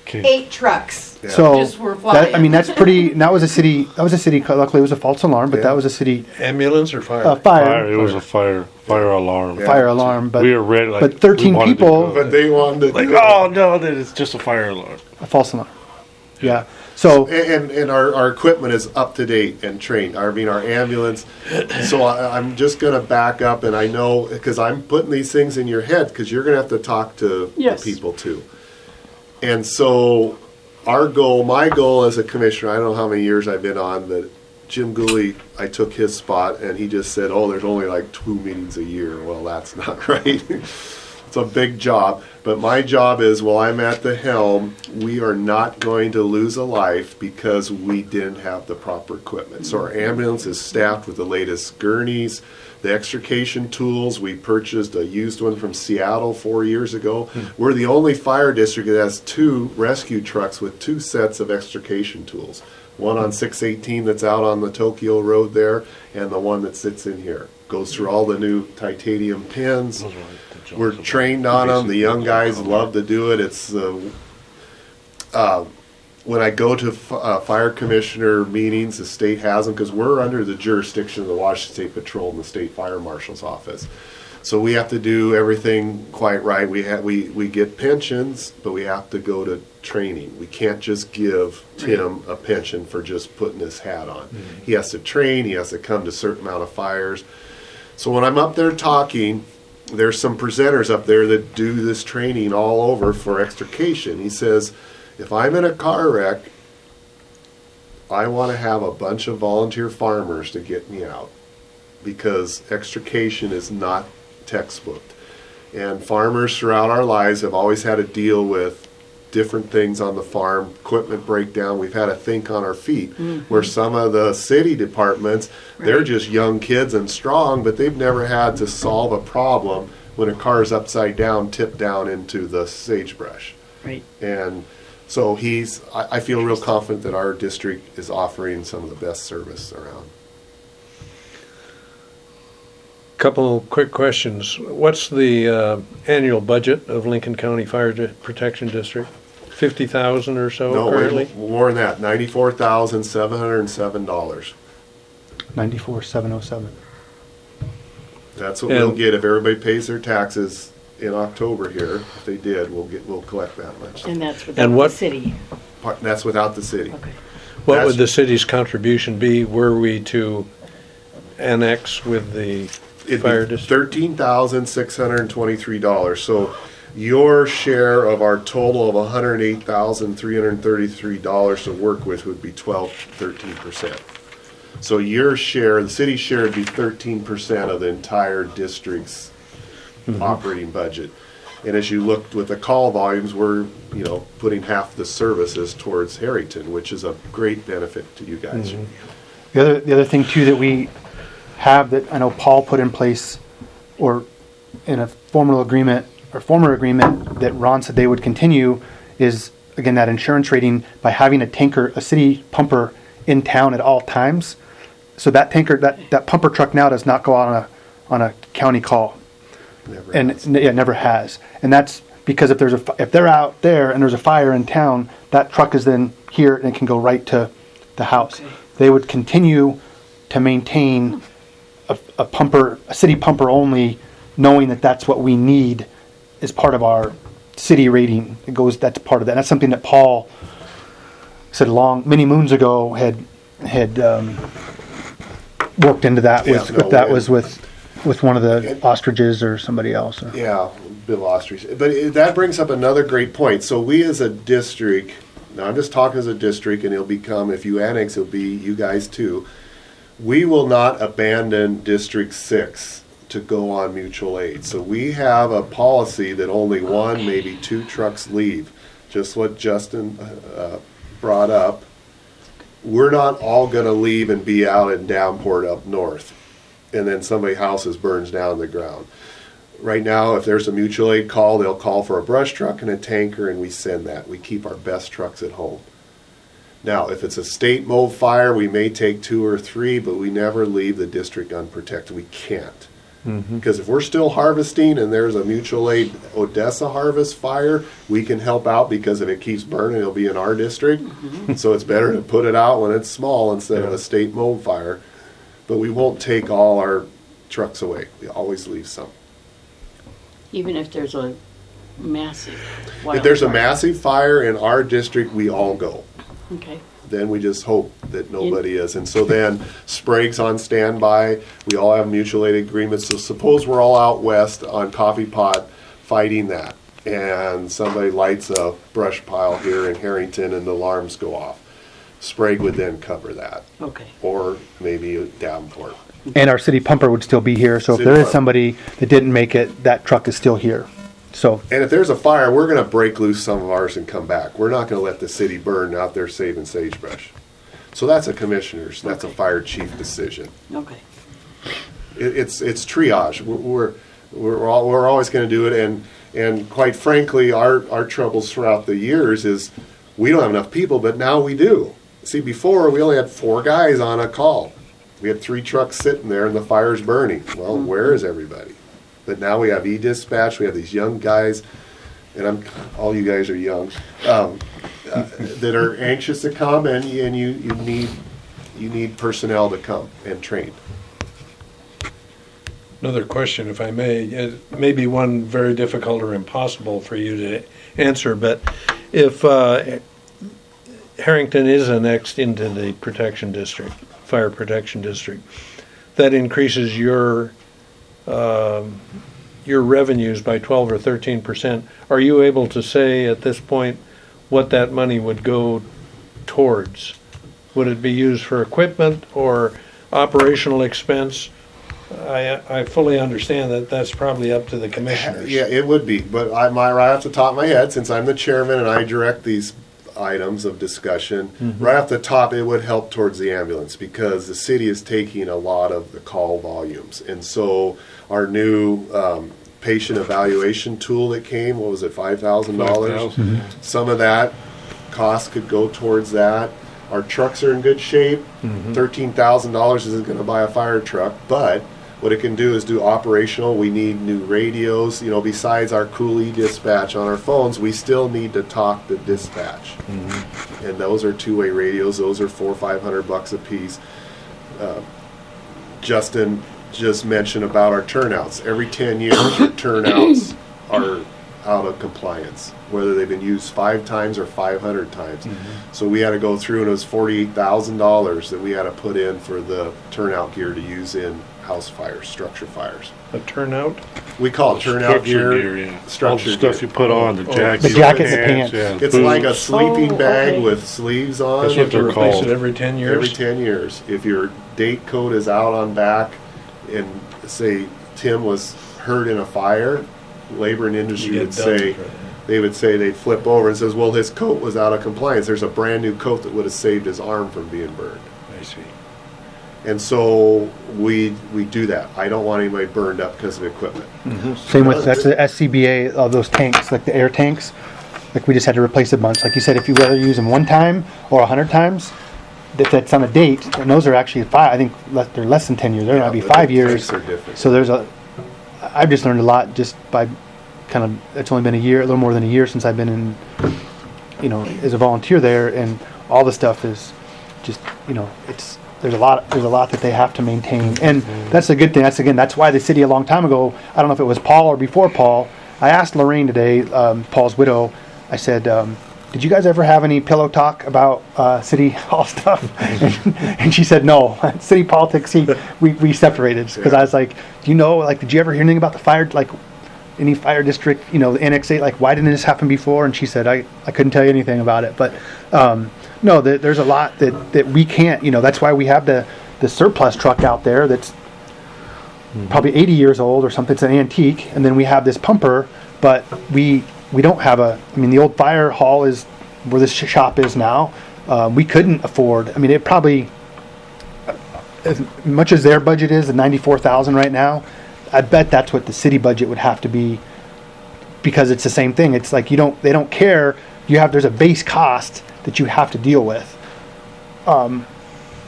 Okay. 8 trucks. Yeah. So Just were flying. that's pretty. That was a city. Luckily, it was a false alarm, but Yeah. that was a city Ambulance or fire? fire Fire. It was a fire alarm. Yeah. fire alarm. But We were ready. Like, but 13 we wanted to people- go. But they wanted to Like, do it. oh no, that it's just a fire alarm. a false alarm. Yeah. So And our equipment is up to date and trained. Our ambulance. So I'm just going to back up, and I know because I'm putting these things in your head because you're going to have to talk to Yes. the people too. And so my goal as a commissioner, I don't know how many years I've been on, but Jim Gooley, I took his spot, and he just said, "Oh, there's only like 2 meetings a year." Well, that's not right. It's a big job, but my job is, while I'm at the helm, we are not going to lose a life because we didn't have the proper equipment. So our ambulance is staffed with the latest gurneys, the extrication tools. We purchased a used one from Seattle 4 years ago. We're the only fire district that has 2 rescue trucks with 2 sets of extrication tools. One on 618 that's out on the Tokyo Road there, and the one that sits in here. Goes through all the new titanium pins. Those were like the jumps We're of trained on them. The young guys love to do it. It's when I go to fire commissioner meetings, the state has them because we're under the jurisdiction of the Washington State Patrol and the state fire marshal's office. So we have to do everything quite right. We get pensions, but we have to go to training. We can't just give Tim a pension for just putting his hat on. He has to train. He has to come to a certain amount of fires. So when I'm up there talking, there's some presenters up there that do this training all over for extrication. He says, if I'm in a car wreck, I want to have a bunch of volunteer farmers to get me out because extrication is not textbooked. And farmers throughout our lives have always had to deal with different things on the farm, equipment breakdown. We've had to think on our feet. Where some of the city departments, they're just young kids and strong, but they've never had to solve a problem when a car's upside down, tipped down into the sagebrush. Right. And so I feel real confident that our district is offering some of the best service around. Couple quick questions. What's the annual budget of Lincoln County Fire Protection District? 50,000 or so No, currently? more than that, $94,707. 94,707. That's what we'll And- get if everybody pays their taxes in October here. If they did, we'll collect that much. And that's without And the what- city. That's without the city. Okay. What That's- would the city's contribution be were we to annex with the fire It'd be district? $13,623. So your share of our total of $108,333 to work with would be 13%. So your share, the city's share, would be 13% of the entire district's operating budget. And as you looked with the call volumes, we're putting half the services towards Harrington, which is a great benefit to you guys. The other thing too that we have that I know Paul put in place, or in a former agreement that Ron said they would continue, is again that insurance rating by having a city pumper in town at all times. So that tanker, that pumper truck now does not go out on a county call, Never and has. it never has. And that's because if they're out there and there's a fire in town, that truck is then here and it can go right to the house. Okay. They would continue to maintain a city pumper only, knowing that that's what we need as part of our city rating. That's part of that. And that's something that Paul said many moons ago had worked into that. Was with one of the ostriches or somebody else. Yeah, Bill Ostrich. But that brings up another great point. So we as a district, now I'm just talking as a district, and it'll become, if you annex, it'll be you guys too. We will not abandon District 6 to go on mutual aid. So we have a policy that only one, maybe two trucks leave. Just what Justin brought up. We're not all going to leave and be out in Downport up north, and then somebody's houses burns down to the ground. Right now, if there's a mutual aid call, they'll call for a brush truck and a tanker, and we send that. We keep our best trucks at home. Now, if it's a state mold fire, we may take 2 or 3, but we never leave the district unprotected. We can't. Because if we're still harvesting and there's a mutual aid Odessa harvest fire, we can help out, because if it keeps burning, it'll be in our district. So it's better to put it out when it's small instead of a state mold fire. But we won't take all our trucks away. We always leave some. Even if there's a massive If there's a wildfire. massive fire in our district, we all go. Okay. Then we just hope that nobody is. And so then Sprague's on standby. We all have mutual aid agreements. So suppose we're all out west on Coffee Pot fighting that, and somebody lights a brush pile here in Harrington and the alarms go off. Sprague would then cover that, Okay. or maybe a Davenport. And our city pumper would still be here. So if City there is pumper. somebody that didn't make it, that truck is still here. So And if there's a fire, we're going to break loose some of ours and come back. We're not going to let the city burn out there saving sagebrush. So that's a commissioner's, that's a fire chief decision. Okay. It's triage. We're always going to do it, and quite frankly, our troubles throughout the years is we don't have enough people, but now we do. See, before we only had 4 guys on a call. We had 3 trucks sitting there and the fire's burning. Well, where is everybody? But now we have e-dispatch. We have these young guys, and all you guys are young, that are anxious to come, and you need personnel to come and train. Another question, if I may. It may be one very difficult or impossible for you to answer, but if Harrington is annexed into the protection district, fire protection district, that increases your revenues by 12 or 13%. Are you able to say at this point what that money would go towards? Would it be used for equipment or operational expense? I fully understand that that's probably up to the commissioners. Yeah, it would be, but right off the top of my head, since I'm the chairman and I direct these items of discussion, right off the top, it would help towards the ambulance because the city is taking a lot of the call volumes. And so our new patient evaluation tool that came, what was it, $5,000? $5,000. Some of that cost could go towards that. Our trucks are in good shape. $13,000 isn't going to buy a fire truck, but what it can do is do operational. We need new radios. You know, besides our Cooley dispatch on our phones, we still need to talk to dispatch. And those are two-way radios. Those are $400 or $500 a piece. Justin just mentioned about our turnouts. Every 10 years, our turnouts are out of compliance, whether they've been used 5 times or 500 times. So we had to go through, and it was $48,000 that we had to put in for the turnout gear to use in house fires, structure fires. A turnout? We call it turnout Structure gear. yeah. All the Structure stuff gear. you put on, the jacket. The jacket and the pants. Yeah, It's like a boots. sleeping bag okay. with sleeves on. That's You have what to they're replace called. it every 10 years? Every 10 years. If your date code is out on back and say Tim was hurt in a fire, labor and industry You would get done say, for that. they would say they'd flip over and says, well, his coat was out of compliance. There's a brand new coat that would have saved his arm from being burned. I see. And so we do that. I don't want anybody burned up because of equipment. Same with, that's the SCBA of those tanks, like the air tanks. Like we just had to replace a bunch. Like you said, if you whether use them one time or 100 times, if that's on a date, and those are actually I think they're less than 10 years. They're Yeah, going to be the 5 years. tanks are different. So I've just learned a lot just by kind of, it's only been a little more than a year since I've been in, as a volunteer there, and all the stuff is just, there's a lot that they have to maintain, and that's a good thing. That's why the city a long time ago, I don't know if it was Paul or before Paul, I asked Lorraine today, Paul's widow, I said, did you guys ever have any pillow talk about city hall stuff? And she said no. City politics, we separated because I was like, did you ever hear anything about the fire, like any fire district, the annexate, like why didn't this happen before? And she said, I couldn't tell you anything about it. But no, there's a lot that we can't, that's why we have the surplus truck out there that's probably 80 years old or something. It's an antique. And then we have this pumper, but we don't have the old fire hall is where this shop is now. We couldn't afford, it probably, as much as their budget is, the $94,000 right now, I bet that's what the city budget would have to be, because it's the same thing. It's like they don't care. There's a base cost that you have to deal with.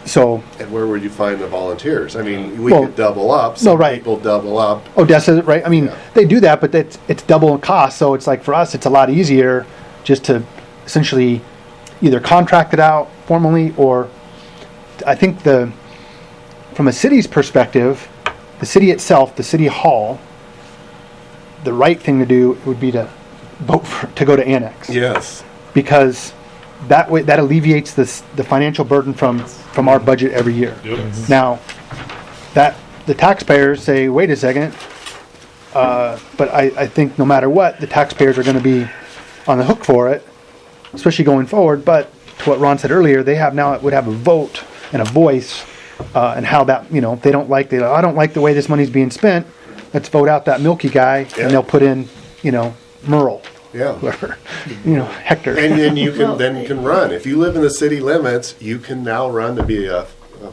So And where would you find the volunteers? We Well, could double up. no, Some right. people double up. Odessa, right? Yeah. They do that, but it's double in cost. So it's like for us, it's a lot easier just to essentially either contract it out formally, or I think from a city's perspective, the city itself, the city hall, the right thing to do would be to vote to go to annex, Yes. because that way that alleviates the financial burden from our budget every year. Yep. Now, that the taxpayers say, wait a second, but I think no matter what, the taxpayers are going to be on the hook for it, especially going forward. But to what Ron said earlier, they would have a vote and a voice, and how that, if they don't like, I don't like the way this money's being spent, let's vote out that Milky guy, Yeah. and they'll put in, Merle, Yeah. whoever, Hector. And then you can run. If you live in the city limits, you can now run to be a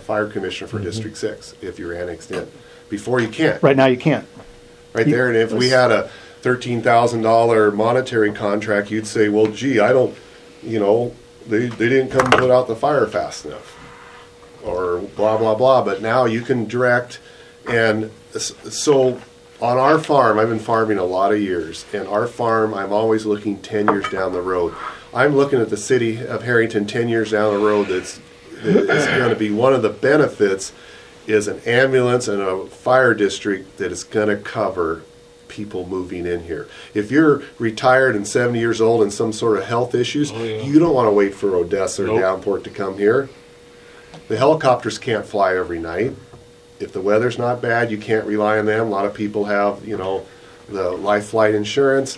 fire commissioner for District 6 if you're annexed in. Before you can't. Right now you can't. Right there. And if we had a $13,000 monetary contract, you'd say, well, gee, I don't, they didn't come put out the fire fast enough, or blah, blah, blah. But now you can direct. And so on our farm, I've been farming a lot of years, and our farm, I'm always looking 10 years down the road. I'm looking at the city of Harrington 10 years down the road that's going to be one of the benefits is an ambulance and a fire district that is going to cover people moving in here. If you're retired and 70 years old and some sort of health issues, you don't want to wait for Odessa or Nope. Downport to come here. The helicopters can't fly every night. If the weather's not bad, you can't rely on them. A lot of people have, the life flight insurance.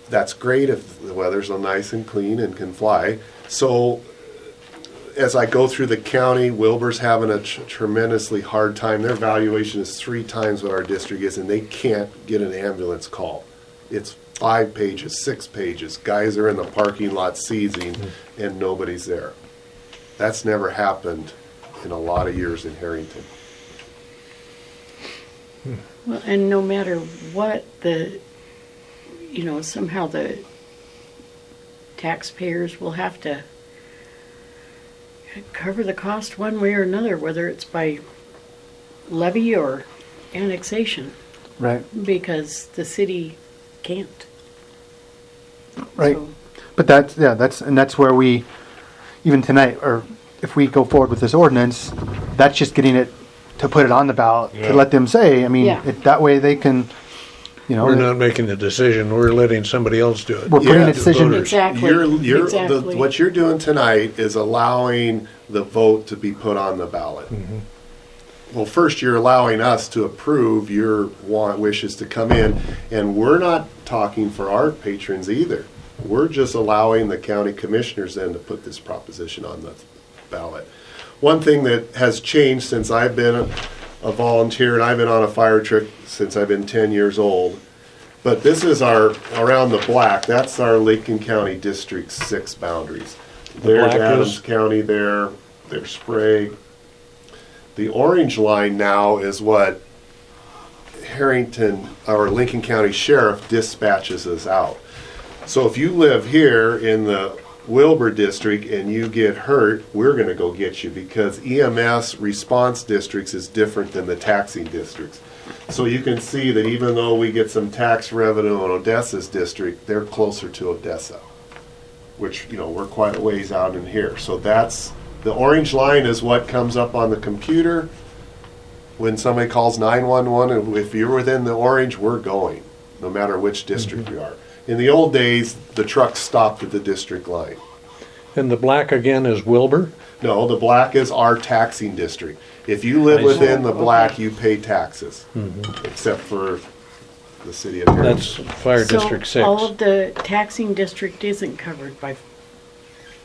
That's great if the weather's nice and clean and can fly. So, as I go through the county, Wilbur's having a tremendously hard time. Their valuation is 3 times what our district is, and they can't get an ambulance call. It's 5 pages, 6 pages. Guys are in the parking lot seizing, and nobody's there. That's never happened in a lot of years in Harrington. Well, and no matter what somehow the taxpayers will have to cover the cost one way or another, whether it's by levy or annexation, Right. because the city can't. Right. So- But that's where we, even tonight, or if we go forward with this ordinance, that's just getting it to put it on the ballot, Yeah. to let them say, I mean, Yeah. that way they can, We're not making the decision, we're letting somebody else do it. we're putting Yeah, a decision. voters. Exactly. Exactly. What you're doing tonight is allowing the vote to be put on the ballot. Well, first, you're allowing us to approve your wishes to come in, and we're not talking for our patrons either. We're just allowing the county commissioners then to put this proposition on the ballot. One thing that has changed since I've been a volunteer, and I've been on a fire truck since I've been 10 years old, but this is around the black, that's our Lincoln County District 6 boundaries. There's black Adams is- County there, there's Sprague. The orange line now is what Harrington, or Lincoln County Sheriff dispatches us out. So if you live here in the Wilbur district and you get hurt, we're gonna go get you, because EMS response districts is different than the taxing districts. So you can see that even though we get some tax revenue in Odessa's district, they're closer to Odessa, which, we're quite a ways out in here. So that's, the orange line is what comes up on the computer when somebody calls 911, and if you're within the orange, we're going, no matter which district we are. In the old days, the trucks stopped at the district line. And the black again is Wilbur? No, the black is our taxing district. If you live I see. within the black, you pay taxes, except for the city of Harrington. That's Fire District 6. So all of the taxing district isn't covered by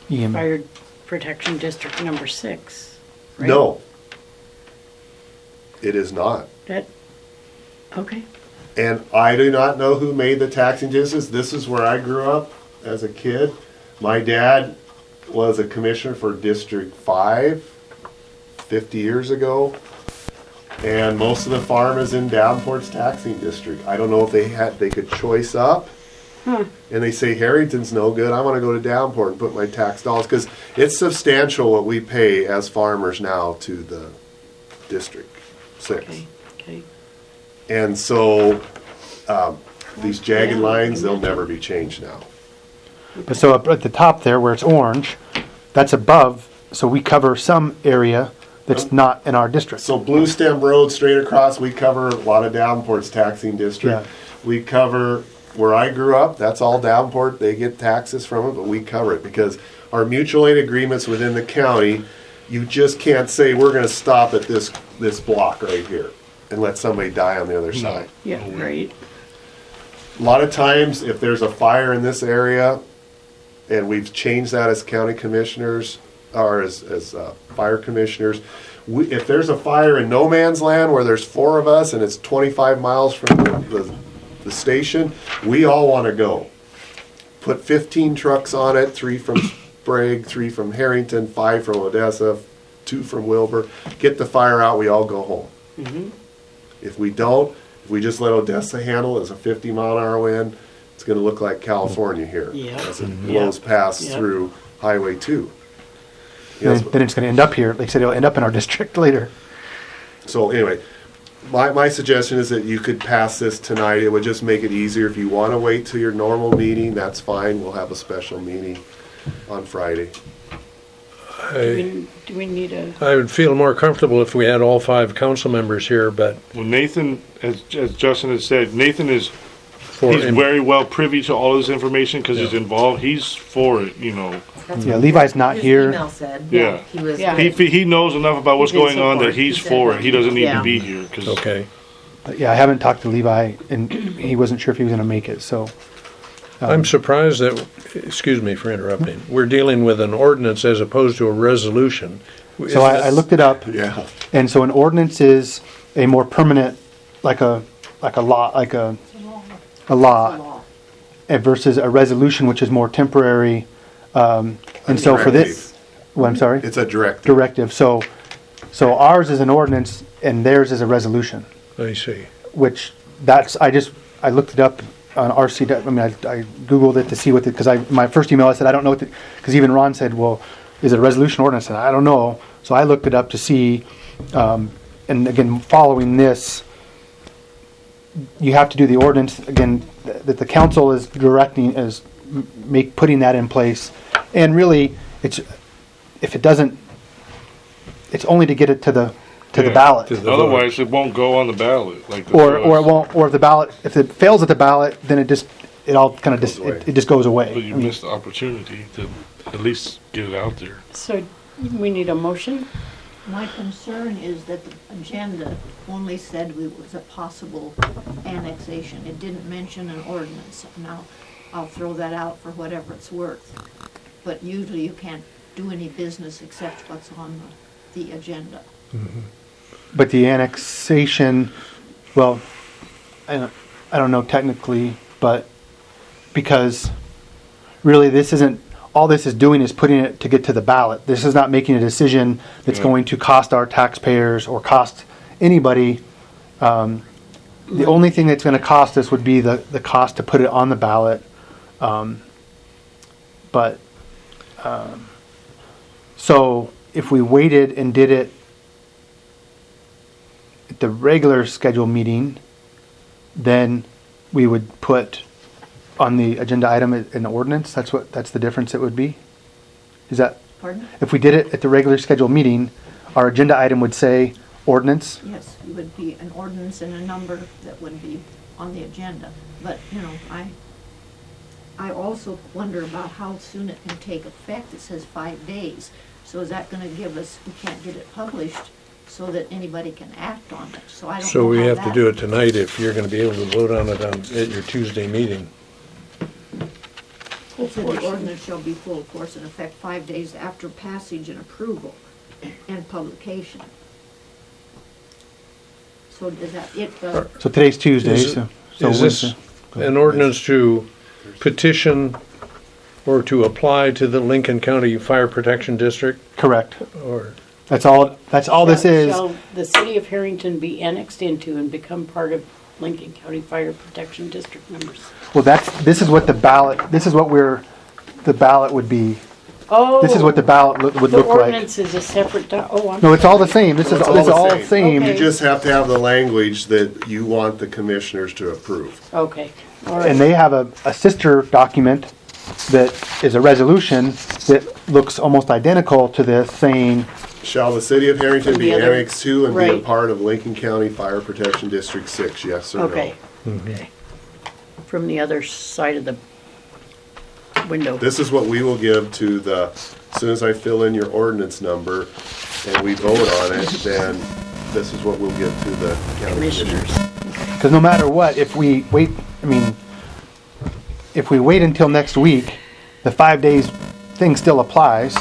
EMS. Fire Protection District number 6, right? No, it is not. Okay. And I do not know who made the taxing districts. This is where I grew up as a kid. My dad was a commissioner for District 5 50 years ago. And most of the farm is in Davenport's taxing district. I don't know if they could choice up. And they say Harrington's no good. I want to go to Davenport and put my tax dollars, because it's substantial what we pay as farmers now to the District 6. Okay. And so, these jagged lines, they'll never be changed now. But so up at the top there where it's orange, that's above, so we cover some area that's not in our district. So Blue Stem Road straight across, we cover a lot of Davenport's taxing district. Yeah. We cover where I grew up, that's all Davenport, they get taxes from it, but we cover it because our mutual aid agreements within the county, you just can't say, we're gonna stop at this block right here and let somebody die on the other side. Yeah, right. A lot of times, if there's a fire in this area, and we've changed that as county commissioners, or as fire commissioners, if there's a fire in no man's land where there's 4 of us and it's 25 miles from the station, we all want to go. Put 15 trucks on it, 3 from Sprague, 3 from Harrington, 5 from Odessa, 2 from Wilbur. Get the fire out, we all go home. If we don't, if we just let Odessa handle it as a 50-mile-an-hour wind, it's going to look like California here Yeah. as it blows past Yeah. through Highway 2. Yes, Then it's going to end up here. Like I said, it'll end up in our district later. so anyway, my suggestion is that you could pass this tonight. It would just make it easier. If you want to wait till your normal meeting, that's fine. We'll have a special meeting on Friday. Do we need a, I would feel more comfortable if we had all 5 council members here, but Well, Nathan, as Justin has said, Nathan is for he's very well privy to all this information because he's involved. He's for it, That's Yeah, what Levi's not his here. email said. Yeah. He was. Yeah. He knows enough about what's He did going on support. that he's He said for that. it. He doesn't need Yeah. to be here because okay. But yeah, I haven't talked to Levi, and he wasn't sure if he was going to make it. So I'm surprised that, excuse me for interrupting, we're dealing with an ordinance as opposed to a resolution. So I looked it up, Yeah. and so an ordinance is a more permanent, like a law, like a law, versus a resolution, which is more temporary. And so for this, well, I'm sorry, It's a directive. directive. So ours is an ordinance, and theirs is a resolution. I see. Which I looked it up on RC. I mean, I Googled it to see what because my first email I said I don't know what because even Ron said, well, is it a resolution ordinance? And I don't know. So I looked it up to see, and again, following this, you have to do the ordinance again that the council is directing putting that in place, and really it's if it doesn't, it's only to get it to the ballot. Otherwise, it won't go on the ballot. Like the Or it rest. won't. Or if it fails at the ballot, then it all kind of Goes away. it just goes away. But you missed the opportunity to at least get it out there. So we need a motion? My concern is that the agenda only said it was a possible annexation. It didn't mention an ordinance. Now, I'll throw that out for whatever it's worth. But usually you can't do any business except what's on the agenda. But the annexation, well, I don't know technically, but because really this isn't. All this is doing is putting it to get to the ballot. This is not making a decision that's going to cost our taxpayers or cost anybody. The only thing that's going to cost us would be the cost to put it on the ballot. So if we waited and did it at the regular scheduled meeting, then we would put on the agenda item an ordinance. That's the difference it would be. Is that Pardon? if we did it at the regular scheduled meeting, our agenda item would say ordinance. Yes, it would be an ordinance and a number that would be on the agenda. But, I also wonder about how soon it can take effect. It says 5 days. So is that gonna give us, we can't get it published so that anybody can act on it? So I don't know So we how have to that- do it tonight if you're gonna be able to vote on it at your Tuesday meeting. It said the ordinance shall be full force and effect 5 days after passage and approval and publication. So is that it? So today's Tuesday. Is So Is this Wednesday. an ordinance to petition or to apply to the Lincoln County Fire Protection District, Correct. or? That's all this is. Shall the city of Harrington be annexed into and become part of Lincoln County Fire Protection District members? Well, this is what the ballot would be. Oh. This is what the ballot would The look like. ordinance is a separate, I'm. No, it's all the same. This is It's all all the the same. Okay. You just have to have the language that you want the commissioners to approve. Okay, all And right. they have a sister document that is a resolution that looks almost identical to this, saying, Shall the city of Harrington From be the other- annexed to and be a right. part of Lincoln County Fire Protection District 6, yes or no? Okay, okay. From the other side of the window. This is what we will give to as soon as I fill in your ordinance number and we vote on it, then this is what we'll give to the county Commissioners. commissioners. because no matter what, if we wait until next week, the 5 days thing still applies.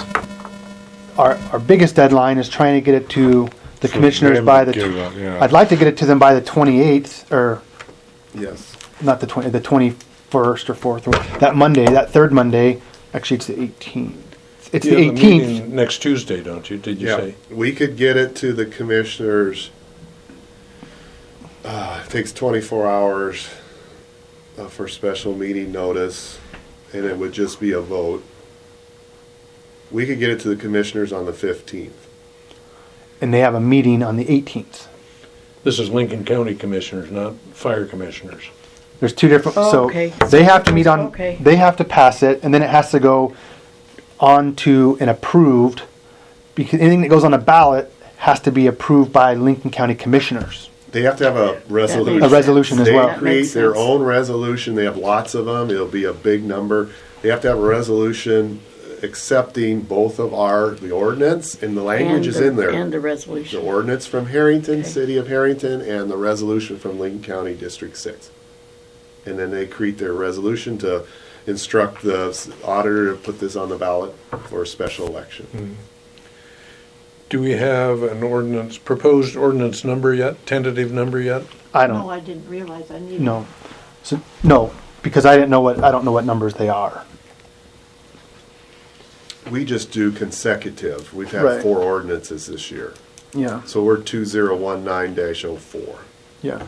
Our biggest deadline is trying to get it to the commissioners by the. Give it up, yeah. I'd like to get it to them by the 28th, or Yes. not the 21st or 4th, or that Monday, that third Monday. Actually, it's the 18th. It's You the have a 18th. meeting next Tuesday, don't you? Did you Yeah, say? we could get it to the commissioners. It takes 24 hours for special meeting notice, and it would just be a vote. We could get it to the commissioners on the 15th. And they have a meeting on the 18th. This is Lincoln County Commissioners, not fire commissioners. There's two different, Oh, so okay. they have to meet on, Okay. they have to pass it, and then it has to go on to and approved, because anything that goes on a ballot has to be approved by Lincoln County Commissioners. They have to have a resolution. A resolution as They well. That create makes their sense. own resolution. They have lots of them. It'll be a big number. They have to have a resolution accepting both of the ordinance, and the language is in there. And the The resolution. ordinance from Harrington, Okay. City of Harrington, and the resolution from Lincoln County District 6. And then they create their resolution to instruct the auditor to put this on the ballot for a special election. Do we have an ordinance, proposed ordinance number yet, tentative number yet? I No, don't, I didn't realize I needed. no. So, no, because I don't know what numbers they are. We just do consecutive. We've had Right. 4 ordinances this year. Yeah. So we're 2019-04. Yeah.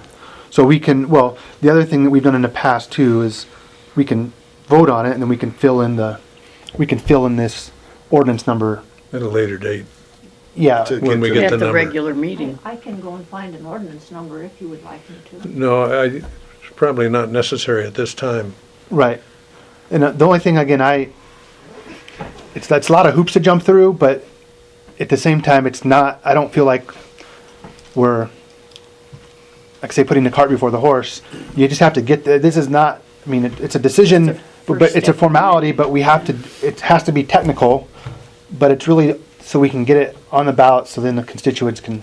So we can, well, the other thing that we've done in the past too is we can vote on it and then we can fill in this ordinance number. At a later date. Yeah. To When we to- get At the the number. regular meeting. I can go and find an ordinance number if you would like me to. No, it's probably not necessary at this time. Right. And the only thing, again, that's a lot of hoops to jump through, but at the same time, it's not, I don't feel like we're, like I say, putting the cart before the horse. You just have to get this is not, I mean, it's a decision, It's a but first it's a step. formality, but it has to be technical, but it's really so we can get it on the ballot so then the constituents can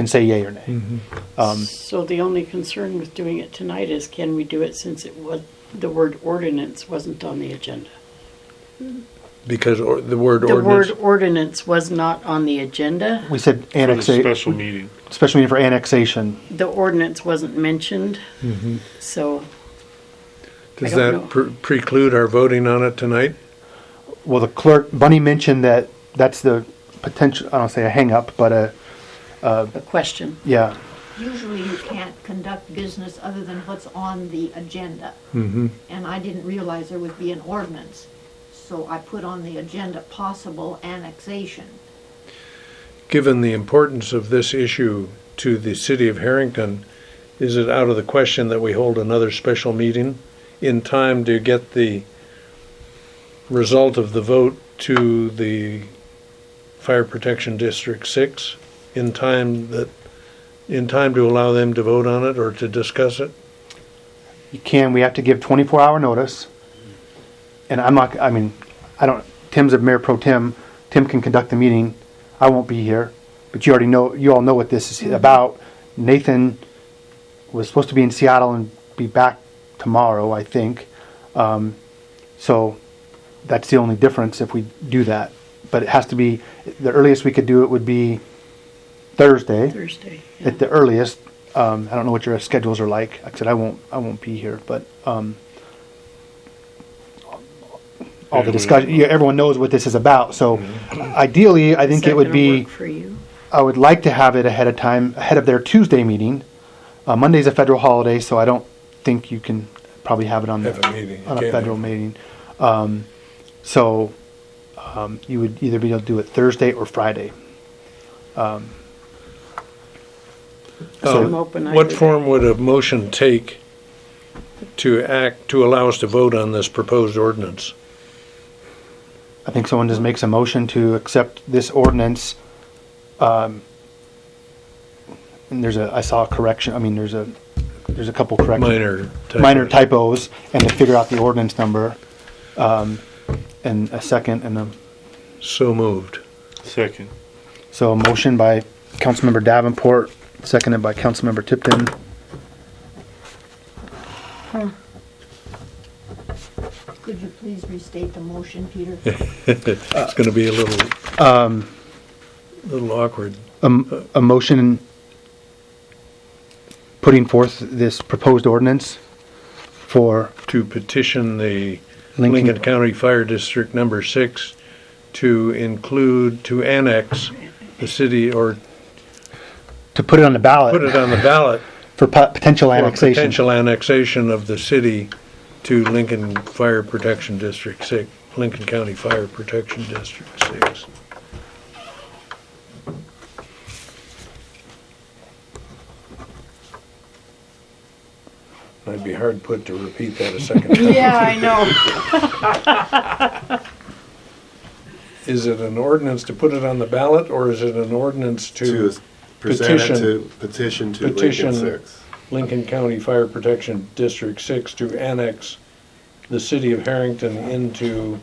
say yay or nay. So the only concern with doing it tonight is can we do it since the word ordinance wasn't on the agenda? Because the word The ordinance. word ordinance was not on the agenda. We said For the annexation, special meeting. special meeting for annexation. The ordinance wasn't mentioned, so Does I don't that know. preclude our voting on it tonight? Well, the clerk, Bunny mentioned that's the potential, I don't say a hang up, but a question. yeah. Usually you can't conduct business other than what's on the agenda. Mm-hmm. And I didn't realize there would be an ordinance. So I put on the agenda possible annexation. Given the importance of this issue to the city of Harrington, is it out of the question that we hold another special meeting in time to get the result of the vote to the Fire Protection District 6 in time to allow them to vote on it or to discuss it? We have to give 24-hour notice. And Tim's a mayor pro tem. Tim can conduct the meeting. I won't be here. But you all know what this is about. Nathan was supposed to be in Seattle and be back tomorrow, I think. So that's the only difference if we do that. But it has to be, the earliest we could do it would be Thursday. Thursday. At the earliest. I don't know what your schedules are like. Like I said, I won't be here, but all the discussion, everyone knows what this is about. So ideally, I think Is that it would gonna be, work for you? I would like to have it ahead of their Tuesday meeting. Monday's a federal holiday, so I don't think you can probably have it on Have a meeting. on a Can't federal have- meeting. You would either be able to do it Thursday or Friday. I'm So open What either form day. would a motion take to allow us to vote on this proposed ordinance? I think someone just makes a motion to accept this ordinance. And I saw a correction, there's a couple corrections. Minor typos, and to figure out the ordinance number. And a second, So moved. Second. so a motion by Councilmember Davenport, seconded by Councilmember Tipton. Could you please restate the motion, Peter? It's going to be a little awkward. A motion putting forth this proposed ordinance for To petition the Lincoln- Lincoln County Fire District Number 6 to annex the city or to put it on the ballot put it on the ballot for potential for annexation. potential annexation of the city to Lincoln Fire Protection District 6, Lincoln County Fire Protection District 6. I'd be hard put to repeat that a second time. Yeah, I know. Is it an ordinance to put it on the ballot, or is it an ordinance To to present it to petition to petition- Lincoln 6. Lincoln County Fire Protection District 6 to annex the city of Harrington into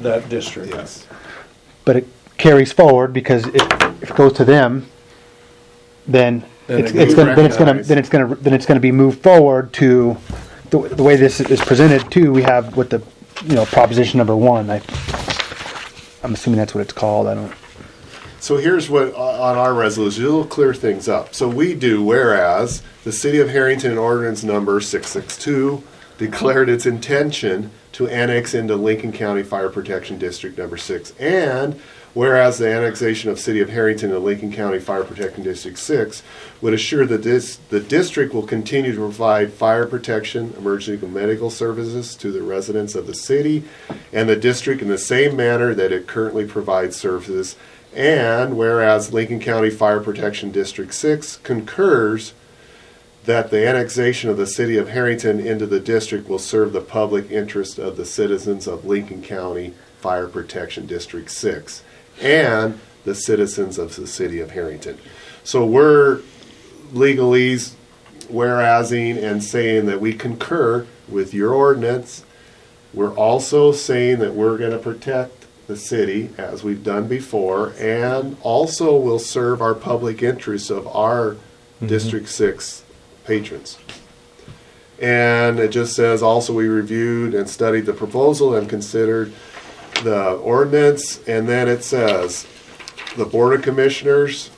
that district? Yes. But it carries forward because if it goes to them, then Then it's it gets gonna recognized. be moved forward to the way this is presented too. We have what the proposition number 1. I'm assuming that's what it's called. I don't. So here's what, on our resolution, it'll clear things up. So we do, whereas the City of Harrington in ordinance number 662 declared its intention to annex into Lincoln County Fire Protection District number 6, and whereas the annexation of City of Harrington to Lincoln County Fire Protection District 6 would assure that the district will continue to provide fire protection, emergency medical services to the residents of the city and the district in the same manner that it currently provides services. And whereas Lincoln County Fire Protection District 6 concurs that the annexation of the City of Harrington into the district will serve the public interest of the citizens of Lincoln County Fire Protection District 6 and the citizens of the City of Harrington. So we're legalese whereasing and saying that we concur with your ordinance. We're also saying that we're going to protect the city as we've done before, and also will serve our public interests of our District 6 patrons. And it just says, also we reviewed and studied the proposal and considered the ordinance, and then it says, the Board of Commissioners,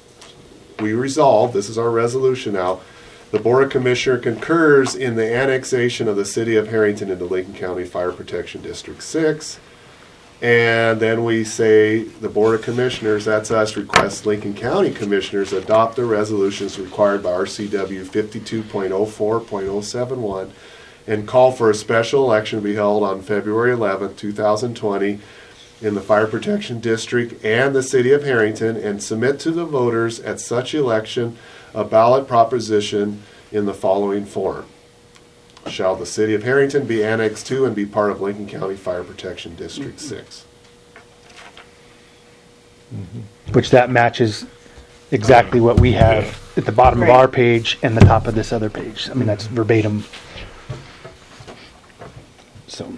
we resolve, this is our resolution now, the Board of Commissioners concurs in the annexation of the City of Harrington into Lincoln County Fire Protection District 6. And then we say, the Board of Commissioners, that's us, requests Lincoln County Commissioners adopt the resolutions required by RCW 52.04.071 and call for a special election to be held on February 11th, 2020 in the Fire Protection District and the City of Harrington, and submit to the voters at such election a ballot proposition in the following form. Shall the City of Harrington be annexed to and be part of Lincoln County Fire Protection District 6? Which that matches exactly what we have at the bottom of Right. our page and the top of this other page. I mean, that's verbatim. So,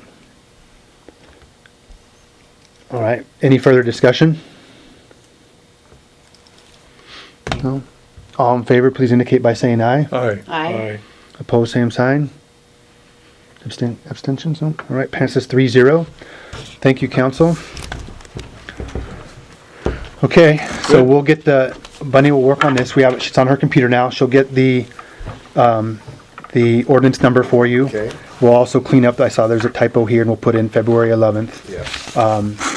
all right. Any further discussion? No. All in favor, please indicate by saying aye. Aye. Aye. Opposed, same sign. Abstentions? No? All right, passes 3-0. Thank you, council. Okay, so we'll get Bunny will work on this. She's on her computer now. She'll get the ordinance number for you. Okay. We'll also clean up, I saw there's a typo here, and we'll put in February 11th. Yeah.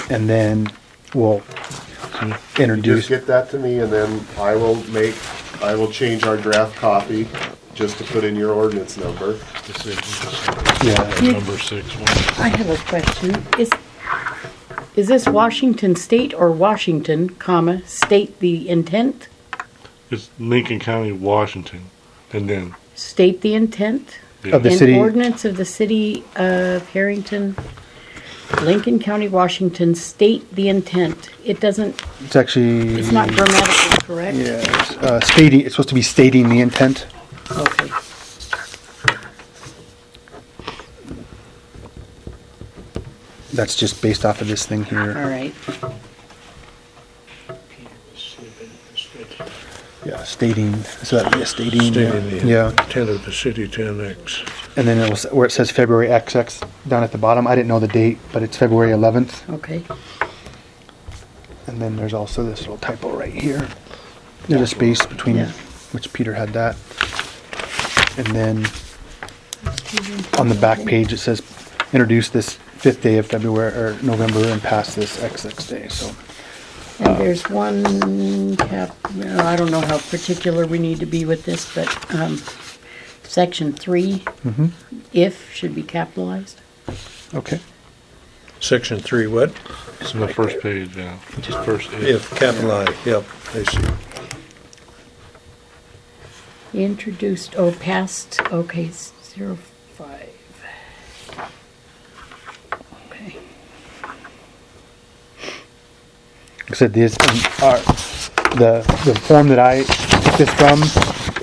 And then we'll Just introduce. get that to me, and then I will change our draft copy just to put in your ordinance number. Yeah. Number 6 one. I have a question. Is this Washington State or Washington, comma, state the intent? It's Lincoln County, Washington, and then State the intent? Of the An city. ordinance of the City of Harrington, Lincoln County, Washington, state the intent. It doesn't, It's actually. it's not grammatically correct? Yeah, it's supposed to be stating the intent. Okay. That's just based off of this thing All here. right. Yeah, stating, so that'd be a stating. Stating the Yeah, intent of the city to annex. and then where it says February XX down at the bottom, I didn't know the date, but it's February 11th. Okay. And then there's also this little typo right here. There's a space between, Yeah. which Peter had that. And then on the back page, it says, introduce this 5th day of February, or November, and pass this XX day, so. And there's one I don't know how particular we need to be with this, but section 3, if, should be capitalized. Okay. Section 3, what? it's on the first page, yeah. Just first If, capital I, yep, I see. Introduced, passed, okay, 05. Okay. Like I said, the form that I took this from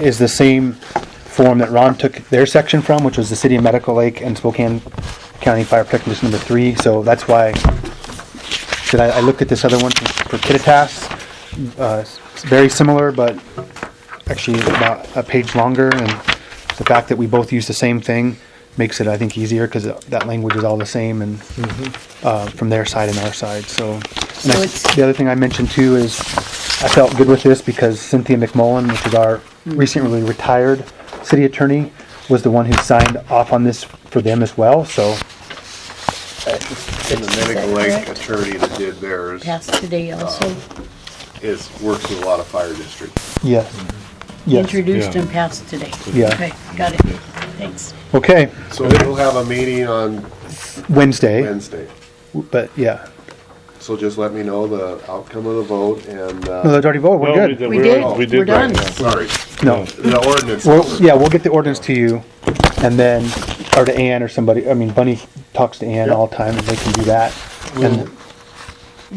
is the same form that Ron took their section from, which was the City of Medical Lake and Spokane County Fire Protection District number 3. So that's why I looked at this other one for Kittitas. It's very similar, but actually about a page longer. And the fact that we both use the same thing makes it, I think, easier because that language is all the same and from their side and our side. So, the other thing I mentioned too is I felt good with this because Cynthia McMullen, which is our recently retired city attorney, was the one who signed off on this for them as well. So, And the Medical Lake attorney that did theirs Passed today also. works with a lot of fire districts. yes, yes, Introduced Yeah. and passed today. Yeah. Okay, got it. Thanks. okay, So we'll have a meeting on Wednesday, Wednesday. but yeah, So just let me know the outcome of the vote and, no, that's already voted. We're Well, good. We did. We did We're done. right, yeah. sorry, No, the ordinance. we'll get the ordinance to you, and then or to Ann or somebody. I mean, Bunny talks to Ann all the time, and they can do that. And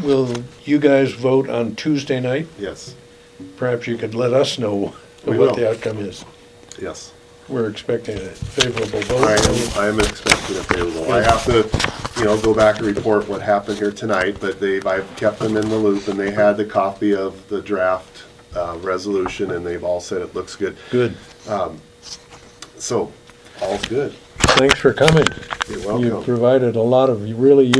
Will you guys vote on Tuesday night? Yes, Perhaps you could let us know We what will. the outcome is. yes. We're expecting a favorable I am vote. expecting a favorable. I have to, go back and report what happened here tonight, but I've kept them in the loop, and they had the copy of the draft resolution, and they've all said it looks good. Good. So, all's good. Thanks for coming. You're You welcome. provided a lot of really